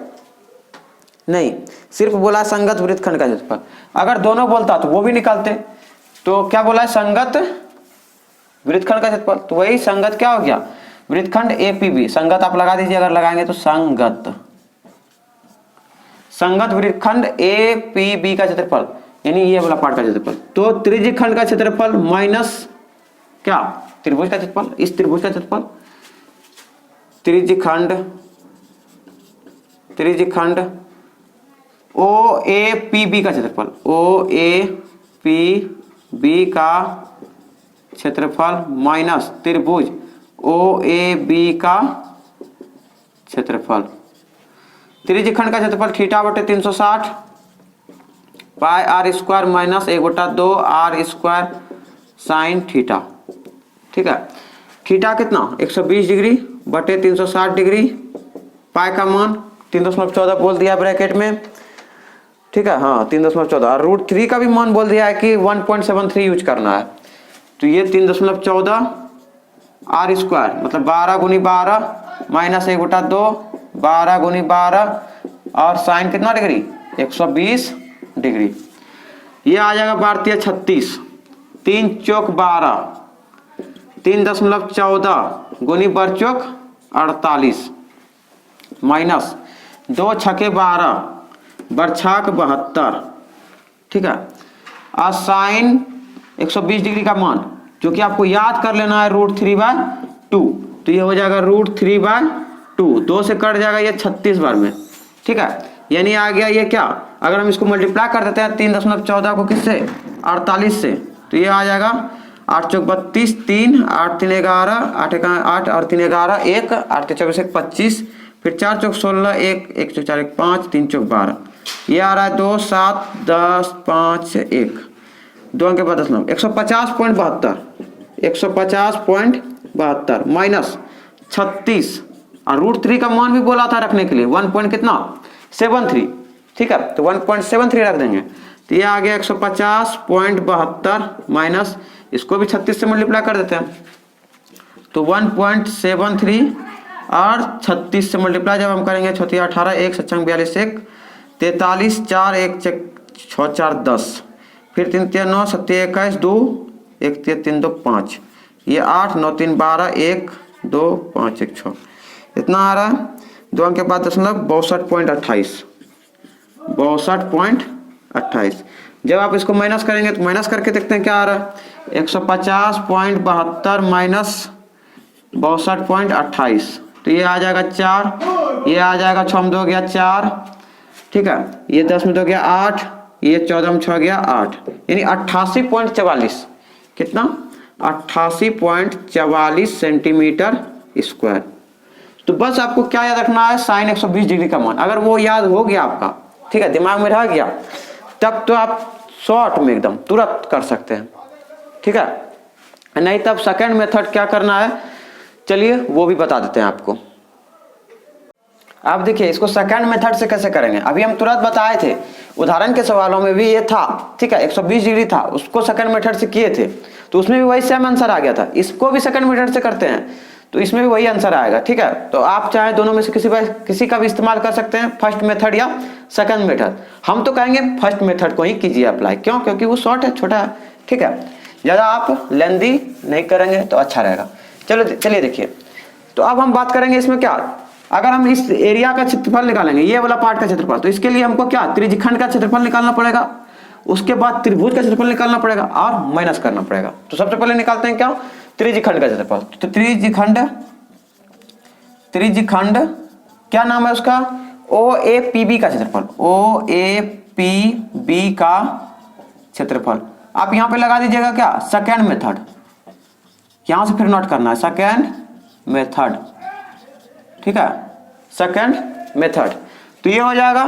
नहीं, सिर्फ बोला संगत वृत्तखंड का क्षेत्रफल। अगर दोनों बोलता तो वो भी निकालते, तो क्या बोला है, संगत वृत्तखंड का क्षेत्रफल, तो वही संगत क्या हो गया, वृत्तखंड ए पी बी। संगत आप लगा दीजिए, अगर लगाएंगे तो संगत, संगत वृत्तखंड ए पी बी का क्षेत्रफल, यानी ये वाला पार्ट का क्षेत्रफल। तो त्रिज्यीय खंड का क्षेत्रफल माइनस क्या, त्रिभुज का क्षेत्रफल, इस त्रिभुज का क्षेत्रफल, त्रिज्यीय खंड ओ ए पी बी का क्षेत्रफल, ओ ए पी बी का क्षेत्रफल माइनस त्रिभुज ओ ए बी का क्षेत्रफल। त्रिज्यीय खंड का क्षेत्रफल θ/360 pi R square minus 1/2 R square sine theta. ठीक है, थीटा कितना 120 डिग्री बटे 360 डिग्री, पाई का मान 3.14 बोल दिया ब्रैकेट में। ठीक है, हाँ 3.14, √3 का भी मान बोल दिया है कि 1.73 यूज करना है। तो ये 3.14 आर स्क्वायर मतलब 12 गुनी 12 माइनस 1/2 12 गुनी 12 और साइन कितना डिग्री 120 डिग्री। ये आ जाएगा भारतीय 36, 3 चौक 12, 3.14 गुनी बर चौक 48 माइनस 2 छके 12 बरछाक 72। ठीक है, और साइन 120 डिग्री का मान जो कि आपको याद कर लेना है √3/2, तो ये हो जाएगा √3/2, 2 से कट जाएगा ये 36 बार में। ठीक है, यानी आ गया ये क्या, अगर हम इसको मल्टीप्लाई कर देते हैं 3.14 को किससे 48 से, तो ये आ जाएगा 8 चौक 32, 3 8 3 11 8 8 और 3 11 1 8 3 24 1 25, फिर 4 चौक 16 1 1 चौक 4 1 5 3 चौक 12, ये आ रहा है 2 7 10 5 1 2 अंक के बाद 10 150.72 150.72 माइनस 36 और √3 का मान भी बोला था रखने के लिए 1 पॉइंट कितना 73। ठीक है, तो 1.73 रख देंगे, तो ये आ गया 150.72 माइनस इसको भी 36 से मल्टीप्लाई कर देते हैं, तो 1.73 और 36 से मल्टीप्लाई जब हम करेंगे 6 18 1 7 42 1 43 4 1 6 4 10, फिर 3 3 9 7 21 2 1 3 2 5, ये 8 9 3 12 1 2 5 1 6, इतना आ रहा है 2 अंक के बाद 62.28 62.28। जब आप इसको माइनस करेंगे तो माइनस करके देखते हैं क्या आ रहा है 150.72 माइनस 62.28, तो ये आ जाएगा 4, ये आ जाएगा 6 में 2 गया 4। ठीक है, ये 10 में 2 गया 8, ये 14 में 6 गया 8, यानी 88.44, कितना 88.44 सेंटीमीटर स्क्वायर। तो बस आपको क्या याद रखना है साइन 120 डिग्री का मान, अगर वो याद हो गया आपका, ठीक है, दिमाग में रह गया, तब तो आप शॉर्ट में एकदम तुरंत कर सकते हैं। ठीक है, नहीं तब सेकंड मेथड क्या करना है, चलिए वो भी बता देते हैं आपको। आप देखिए इसको सेकंड मेथड से कैसे करेंगे, अभी हम तुरंत बताए थे, उदाहरण के सवालों में भी ये था। ठीक है, 120 डिग्री था, उसको सेकंड मेथड से किए थे, तो उसमें भी वही सेम आंसर आ गया था। इसको भी सेकंड मेथड से करते हैं तो इसमें भी वही आंसर आएगा। ठीक है, तो आप चाहे दोनों में से किसी का भी इस्तेमाल कर सकते हैं, फर्स्ट मेथड या सेकंड मेथड। हम तो कहेंगे फर्स्ट मेथड को ही कीजिए अप्लाई, क्यों, क्योंकि वो शॉर्ट है, छोटा है। ठीक है, ज़्यादा आप लेंदी नहीं करेंगे तो अच्छा रहेगा। चलिए देखिए, तो अब हम बात करेंगे इसमें क्या, अगर हम इस एरिया का क्षेत्रफल निकालेंगे, ये वाला पार्ट का क्षेत्रफल, तो इसके लिए हमको क्या त्रिज्यीय खंड का क्षेत्रफल निकालना पड़ेगा, उसके बाद त्रिभुज का क्षेत्रफल निकालना पड़ेगा और माइनस करना पड़ेगा। तो सबसे पहले निकालते हैं क्या त्रिज्यीय खंड का क्षेत्रफल। तो त्रिज्यीय खंड क्या नाम है उसका, OAPB का क्षेत्रफल, OAPB का क्षेत्रफल। आप यहां पे लगा दीजिएगा क्या सेकेंड मेथड, यहां से फिर नोट करना है सेकेंड मेथड। ठीक है, सेकेंड मेथड, तो ये हो जाएगा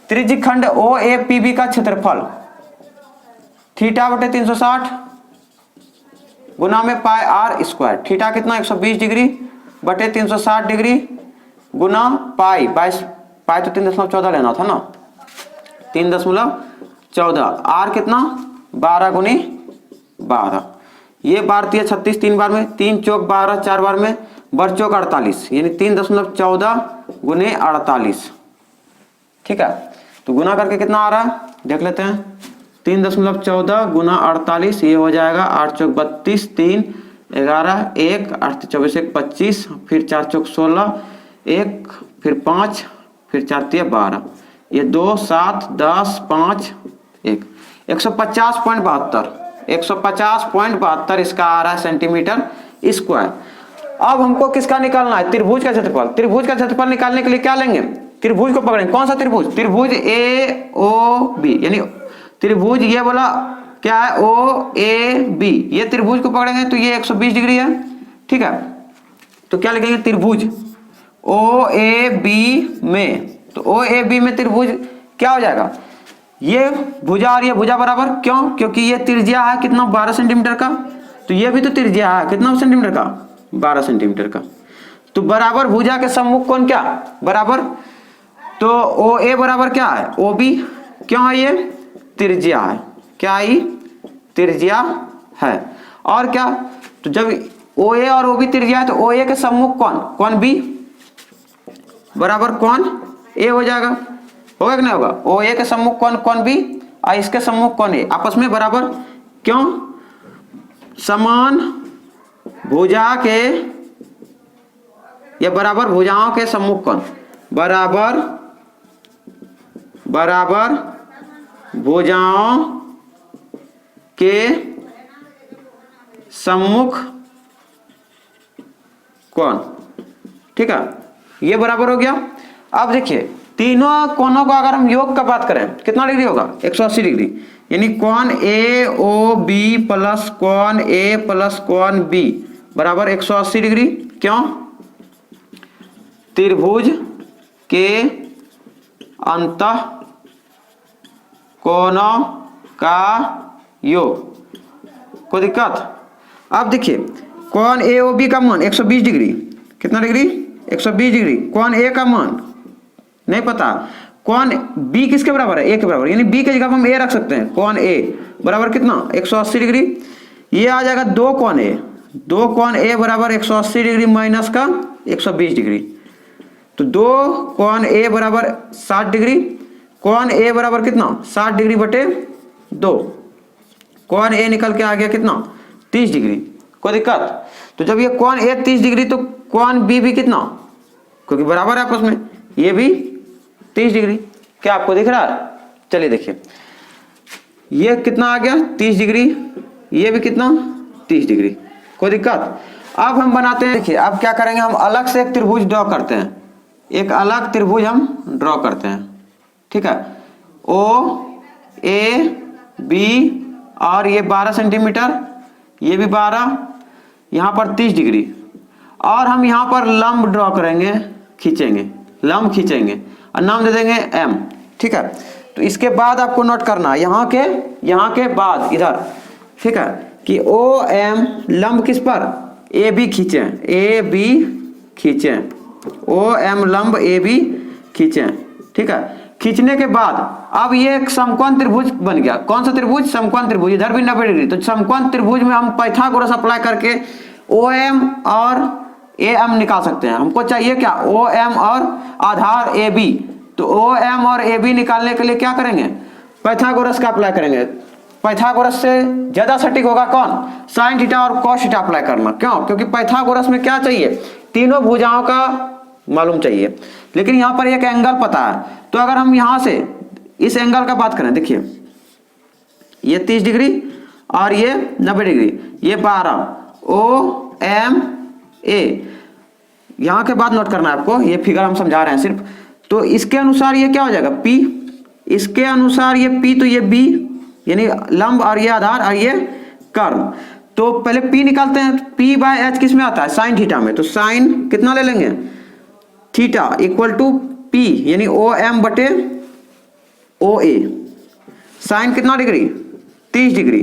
त्रिज्यीय खंड OAPB का क्षेत्रफल θ/360 गुना में पाई आर स्क्वायर। थीटा कितना 120 डिग्री बटे 360 डिग्री गुना पाई, पाई तो 3.14 लेना था ना, 3.14, आर कितना 12 गुनी 12, ये भारतीय 36 3 बार में, 3 चौक 12 4 बार में, बर चौक 48, यानी 3.14 गुने 48। ठीक है, तो गुना करके कितना आ रहा है देख लेते हैं, 3.14 गुना 48, ये हो जाएगा 8 चौक 32 3 11 1 8 24 1 25, फिर 4 चौक 16 1 फिर 5 फिर 4 3 12, ये 2 7 10 5 1 150.72 150.72 इसका आ रहा है सेंटीमीटर स्क्वायर। अब हमको किसका निकालना है? त्रिभुज का क्षेत्रफल। त्रिभुज का क्षेत्रफल निकालने के लिए क्या लेंगे? त्रिभुज को पकड़ेंगे। कौन सा त्रिभुज? त्रिभुज AOB, यानी त्रिभुज ये वाला क्या है? OAB। ये त्रिभुज को पकड़ेंगे तो ये 120 डिग्री है, ठीक है। तो क्या लिखेंगे? त्रिभुज OAB में, तो OAB में त्रिभुज क्या हो जाएगा? ये भुजा और ये भुजा बराबर, क्यों? क्योंकि ये त्रिज्या है कितना? 12 सेंटीमीटर का। तो ये भी तो त्रिज्या है कितना सेंटीमीटर का? 12 सेंटीमीटर का। तो बराबर भुजा के सम्मुख कोण क्या? बराबर, तो OA बराबर क्या है? OB। क्यों है? ये त्रिज्या है। क्या है? त्रिज्या है। और क्या? तो जब OA और OB त्रिज्या है तो OA के सम्मुख कौन? कौन B बराबर कौन A हो जाएगा। होगा कि नहीं होगा? OA के सम्मुख कौन? कौन B, और इसके सम्मुख कौन A, आपस में बराबर। क्यों? समान भुजा के या बराबर भुजाओं के सम्मुख कौन? बराबर बराबर भुजाओं के सम्मुख कौन, ठीक है। ये बराबर हो गया। अब देखिए तीनों कोणों का अगर हम योग का बात करें कितना डिग्री होगा? 180 डिग्री, यानी कोण AOB प्लस कोण A प्लस कोण B बराबर 180 डिग्री। क्यों? त्रिभुज के अंतः कोणों का योग। कोई दिक्कत? अब देखिए कोण AOB का मान 120 डिग्री, कितना डिग्री? 120 डिग्री। कोण A का मान नहीं पता। कोण B किसके बराबर है? A के बराबर, यानी B की जगह हम A रख सकते हैं। कोण A बराबर कितना? 180 डिग्री। ये आ जाएगा दो कोण A, दो कोण A बराबर 180 डिग्री माइनस का 120 डिग्री, तो दो कोण A बराबर 60 डिग्री। कोण A बराबर कितना? 60 डिग्री बटे 2। कोण A निकल के आ गया कितना? 30 डिग्री। कोई दिक्कत? तो जब ये कोण A 30 डिग्री तो कोण B भी कितना? क्योंकि बराबर है आपस में, ये भी 30 डिग्री। क्या आपको दिख रहा है? चलिए देखिए ये कितना आ गया? 30 डिग्री। ये भी कितना? 30 डिग्री। कोई दिक्कत? अब हम बनाते हैं, देखिए अब क्या करेंगे, हम अलग से एक त्रिभुज ड्रॉ करते हैं। एक अलग त्रिभुज हम ड्रॉ करते हैं, ठीक है। OAB और ये 12 सेंटीमीटर, ये भी 12, यहाँ पर 30 डिग्री। और हम यहाँ पर लंब ड्रॉ करेंगे, खींचेंगे, लंब खींचेंगे और नाम दे देंगे M, ठीक है। तो इसके बाद आपको नोट करना यहाँ के बाद इधर, ठीक है, कि OM लंब किस पर? AB खींचें, AB खींचें, OM लंब AB खींचें, ठीक है। खींचने के बाद अब ये एक समकोण त्रिभुज बन गया। कौन सा त्रिभुज? समकोण त्रिभुज। इधर भी 90 डिग्री। तो समकोण त्रिभुज में हम पाइथागोरस अप्लाई करके OM और AM निकाल सकते हैं। हमको चाहिए क्या? OM और आधार AB। तो OM और AB निकालने के लिए क्या करेंगे? पाइथागोरस का अप्लाई करेंगे। पाइथागोरस से ज्यादा सटीक होगा कौन? साइन थीटा और कॉस थीटा अप्लाई करना। क्यों? क्योंकि पाइथागोरस में क्या चाहिए? तीनों भुजाओं का मालूम चाहिए, लेकिन यहाँ पर एक एंगल पता है। तो अगर हम यहाँ से इस एंगल का बात करें, देखिए ये 30 डिग्री और ये 90 डिग्री, ये 12, OMA। यहाँ के बाद नोट करना है आपको, ये फिगर हम समझा रहे हैं सिर्फ। तो इसके अनुसार ये क्या हो जाएगा? P। इसके अनुसार ये P, तो ये B यानी लंब और ये आधार और ये कर्म। तो पहले P निकालते हैं। P बाय H किस में आता है? साइन थीटा में। तो साइन कितना ले लेंगे? थीटा इक्वल टू P यानी OM बटे OA। साइन कितना डिग्री? 30 डिग्री।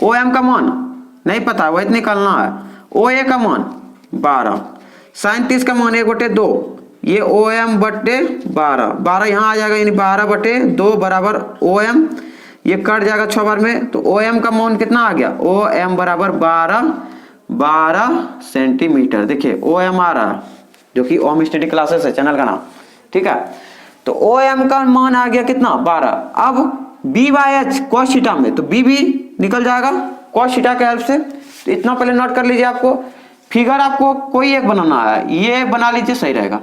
OM का मान नहीं पता, वही निकालना है। OA का मान 12, साइन 30 का मान 1/2, ये OM बटे 12, 12 यहाँ आ जाएगा, यानी 12/2 बराबर OM। ये कट जाएगा 6 बार में, तो OM का मान कितना आ गया? OM बराबर 12 सेंटीमीटर। देखिए OM आ रहा है, जो कि ओम स्टडी क्लासेस है चैनल का नाम, ठीक है। तो OM का मान आ गया कितना? 12। अब B by H cos theta में, तो B भी निकल जाएगा कॉस थीटा के हेल्प से। तो इतना पहले नोट कर लीजिए। आपको फिगर आपको कोई एक बनाना है, ये बना लीजिए, सही रहेगा।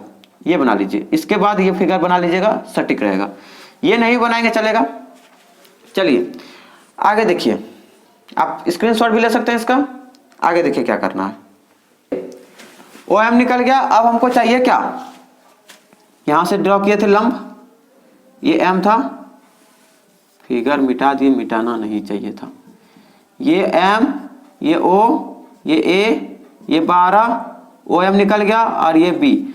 ये बना लीजिए, इसके बाद ये फिगर बना लीजिएगा, सटीक रहेगा। ये नहीं बनाएंगे चलेगा। चलिए आगे देखिए, आप स्क्रीनशॉट भी ले सकते हैं इसका। आगे देखिए क्या करना है। ओ एम निकल गया। अब हमको चाहिए क्या, यहां से ड्रॉ किए थे लंब, ये एम था, फिगर मिटा दिए, मिटाना नहीं चाहिए था। ये एम, ये ओ, ये ए, ये 12, ओ एम निकल गया, और ये बी।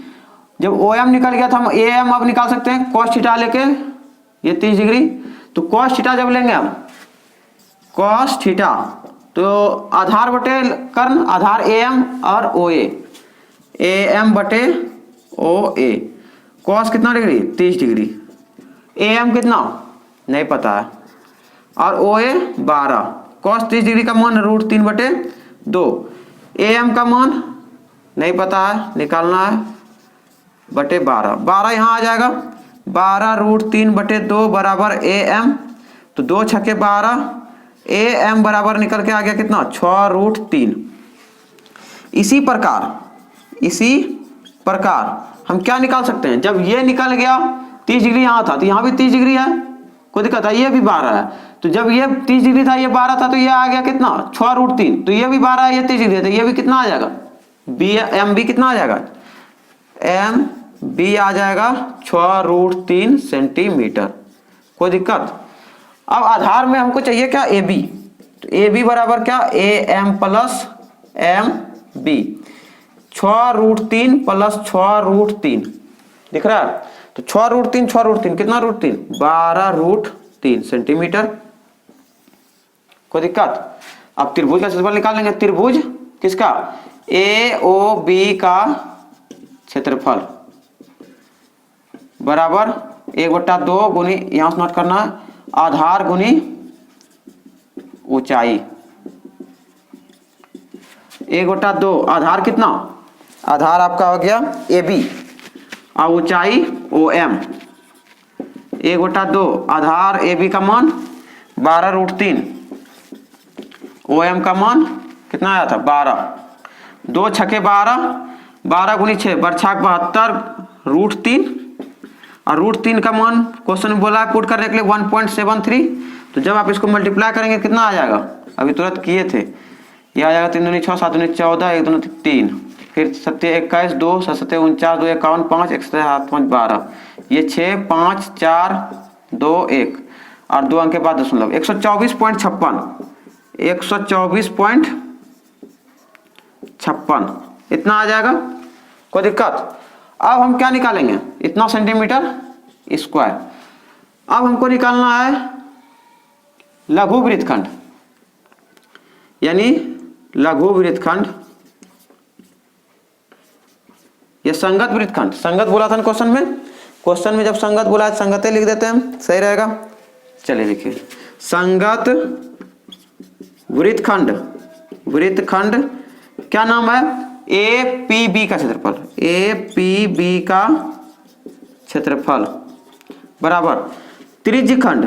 जब ओ एम निकल गया तो हम ए एम अब निकाल सकते हैं कॉस थीटा लेके, ये 30 डिग्री। तो कॉस थीटा जब लेंगे हम, कॉस थीटा, तो आधार बटे कर्ण, आधार ए एम और ओ ए एम बटे ओ ए। कॉस कितना डिग्री, 30 डिग्री। ए एम कितना नहीं पता है, और ओ ए 12। कॉस 30 डिग्री का मान √3/2। ए एम का मान नहीं पता है, निकालना है, बटे 12। 12 यहाँ आ जाएगा, 12√3/2 बराबर ए एम। तो 2 छक्के 12, ए एम बराबर निकल के आ गया कितना, 6√3। इसी प्रकार हम क्या निकाल सकते हैं, जब ये निकल गया 30 डिग्री यहाँ था, तो यहाँ भी 30 डिग्री है, कोई दिक्कत है, ये भी 12 है। तो जब ये 30 डिग्री था, ये 12 था, तो ये आ गया कितना, 6√3। तो ये भी 12 है, ये 30 डिग्री है, तो ये भी कितना आ जाएगा, बी एम बी कितना आ जाएगा, एम बी आ जाएगा 6√3 सेंटीमीटर। कोई दिक्कत। अब आधार में हमको चाहिए क्या, ए बी। तो ए बी बराबर क्या, A M plus M B. 6√3 plus 6√3 दिख रहा है। तो 6√3 कितना √3, 12√3 सेंटीमीटर। कोई दिक्कत। अब त्रिभुज का क्षेत्रफल निकाल लेंगे। त्रिभुज किसका, ए ओ बी का क्षेत्रफल बराबर 1/2 गुनी, यहां से नोट करना है, आधार गुनी ऊंचाई। 1/2 आधार कितना, आधार आपका हो गया ए बी और ऊंचाई O M. 1/2 Aadhaar A B का मान 12√3, ओ एम का मान कितना आया था 12। 2 छक्के 12, 12 गुनी 6 बरछाक 72√3, और √3 का मान क्वेश्चन में बोला है पुट करने के लिए 1.73। तो जब आप इसको मल्टीप्लाई करेंगे कितना आ जाएगा, अभी तुरंत किए थे, ये आ जाएगा 3 दूनी 6, 7 दूनी 14, 1 दूनी 3, फिर 7 21, 2 7 49, 2 51, 5 1 7 5 12, ये 6 5 4 2 1, और 2 अंक के बाद दशमलव, 124.56, 124.56 इतना आ जाएगा। कोई दिक्कत। अब हम क्या निकालेंगे, इतना सेंटीमीटर स्क्वायर। अब हमको निकालना है लघु वृत्तखंड, यानी लघु वृत्तखंड या संगत वृत्तखंड। संगत बोला था क्वेश्चन में, जब संगत बोला है संगतें लिख देते हैं, सही रहेगा। चलिए लिखिए, संगत वृत्तखंड क्या नाम है, ए पी बी का क्षेत्रफल, ए पी बी का क्षेत्रफल बराबर त्रिज्यखंड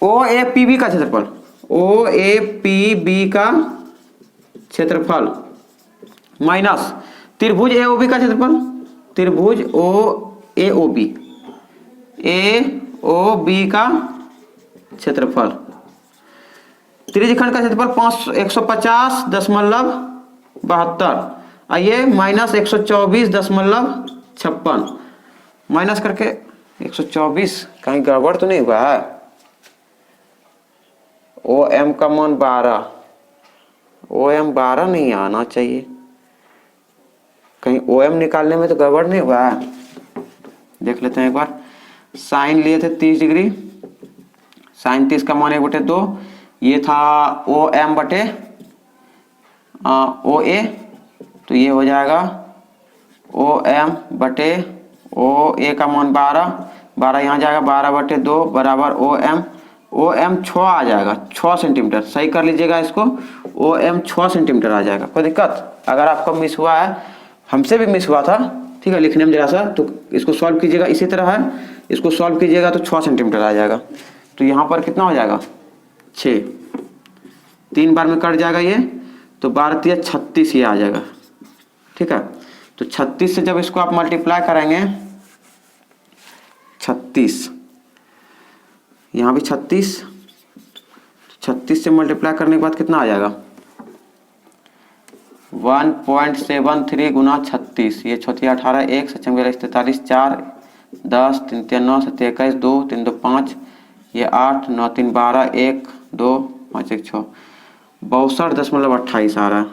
ओ ए पी बी का क्षेत्रफल, ओ ए पी बी का क्षेत्रफल माइनस त्रिभुज ए ओ बी का क्षेत्रफल, त्रिभुज ओ ए ओ बी का क्षेत्रफल। त्रिज्यखंड का क्षेत्रफल 150.72 और ये माइनस 124.56, माइनस करके 124, कहीं गड़बड़ तो नहीं हुआ है। ओ एम का मान 12, ओ एम 12 नहीं आना चाहिए, कहीं ओ एम निकालने में तो गड़बड़ नहीं हुआ है। देख लेते हैं एक बार। साइन लिए थे 30 डिग्री, साइन 30 का मान 1/2, ये था ओ एम बटे ओ ए, तो ये हो जाएगा ओ एम बटे ओ ए का मान 12 यहाँ जाएगा, 12/2 बराबर ओ एम 6 आ जाएगा, 6 सेंटीमीटर। सही कर लीजिएगा इसको, ओ एम 6 सेंटीमीटर आ जाएगा। कोई दिक्कत। अगर आपको मिस हुआ है, हमसे भी मिस हुआ था, ठीक है, लिखने में जरा सा, तो इसको सॉल्व कीजिएगा, इसी तरह है, इसको सॉल्व कीजिएगा तो 6 सेंटीमीटर आ जाएगा। तो यहाँ पर कितना हो जाएगा 6, 3 बार में कट जाएगा ये, तो 12 × 36 ये आ जाएगा, ठीक है। तो 36 से जब इसको आप मल्टीप्लाई करेंगे, 36, यहाँ भी 36, 36 से मल्टीप्लाई करने के बाद कितना आ जाएगा 1.73 गुना 36, ये 18, 1 7 43 4 10 3 3 9 7 21 2 3 2 5, ये 8 9 3 12 1 2 5 1 6, 62.28 आ रहा है,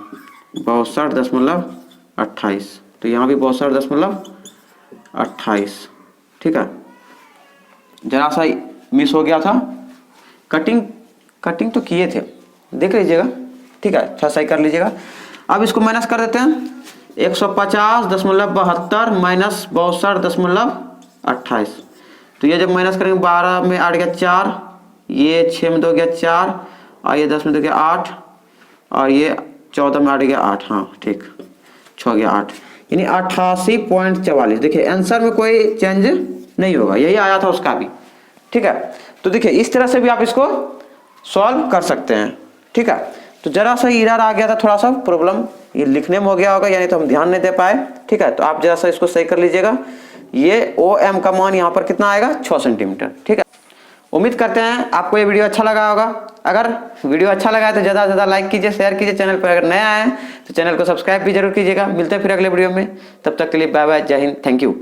62.28। तो यहाँ भी 62.28, ठीक है। जरा सा मिस हो गया था, कटिंग तो किए थे, देख लीजिएगा, ठीक है, अच्छा सही कर लीजिएगा। अब इसको माइनस कर देते हैं, 150.72 माइनस 62.28। तो ये जब माइनस करेंगे 12 में 8 गया 4, ये 6 में 2 गया 4, और ये 10 में 2 गया 8, और ये 14 में 8 गया 8, हाँ ठीक, 6 गया 8, यानी 88.44। देखिए आंसर में कोई चेंज नहीं होगा, यही आया था उसका भी, ठीक है। तो देखिए इस तरह से भी आप इसको सॉल्व कर सकते हैं, ठीक है। तो जरा सा एरर आ गया था, थोड़ा सा प्रॉब्लम ये लिखने में हो गया होगा, यानी तो हम ध्यान नहीं दे पाए, ठीक है। तो आप जरा सा इसको सही कर लीजिएगा। ये OM का मान यहाँ पर कितना आएगा 6 सेंटीमीटर, ठीक है। उम्मीद करते हैं आपको ये वीडियो अच्छा लगा होगा। अगर वीडियो अच्छा लगा है तो ज़्यादा से ज़्यादा लाइक कीजिए, शेयर कीजिए। चैनल पर अगर नया आए तो चैनल को सब्सक्राइब भी जरूर कीजिएगा। मिलते हैं फिर अगले वीडियो में, तब तक के लिए बाय बाय, जय हिंद, थैंक यू।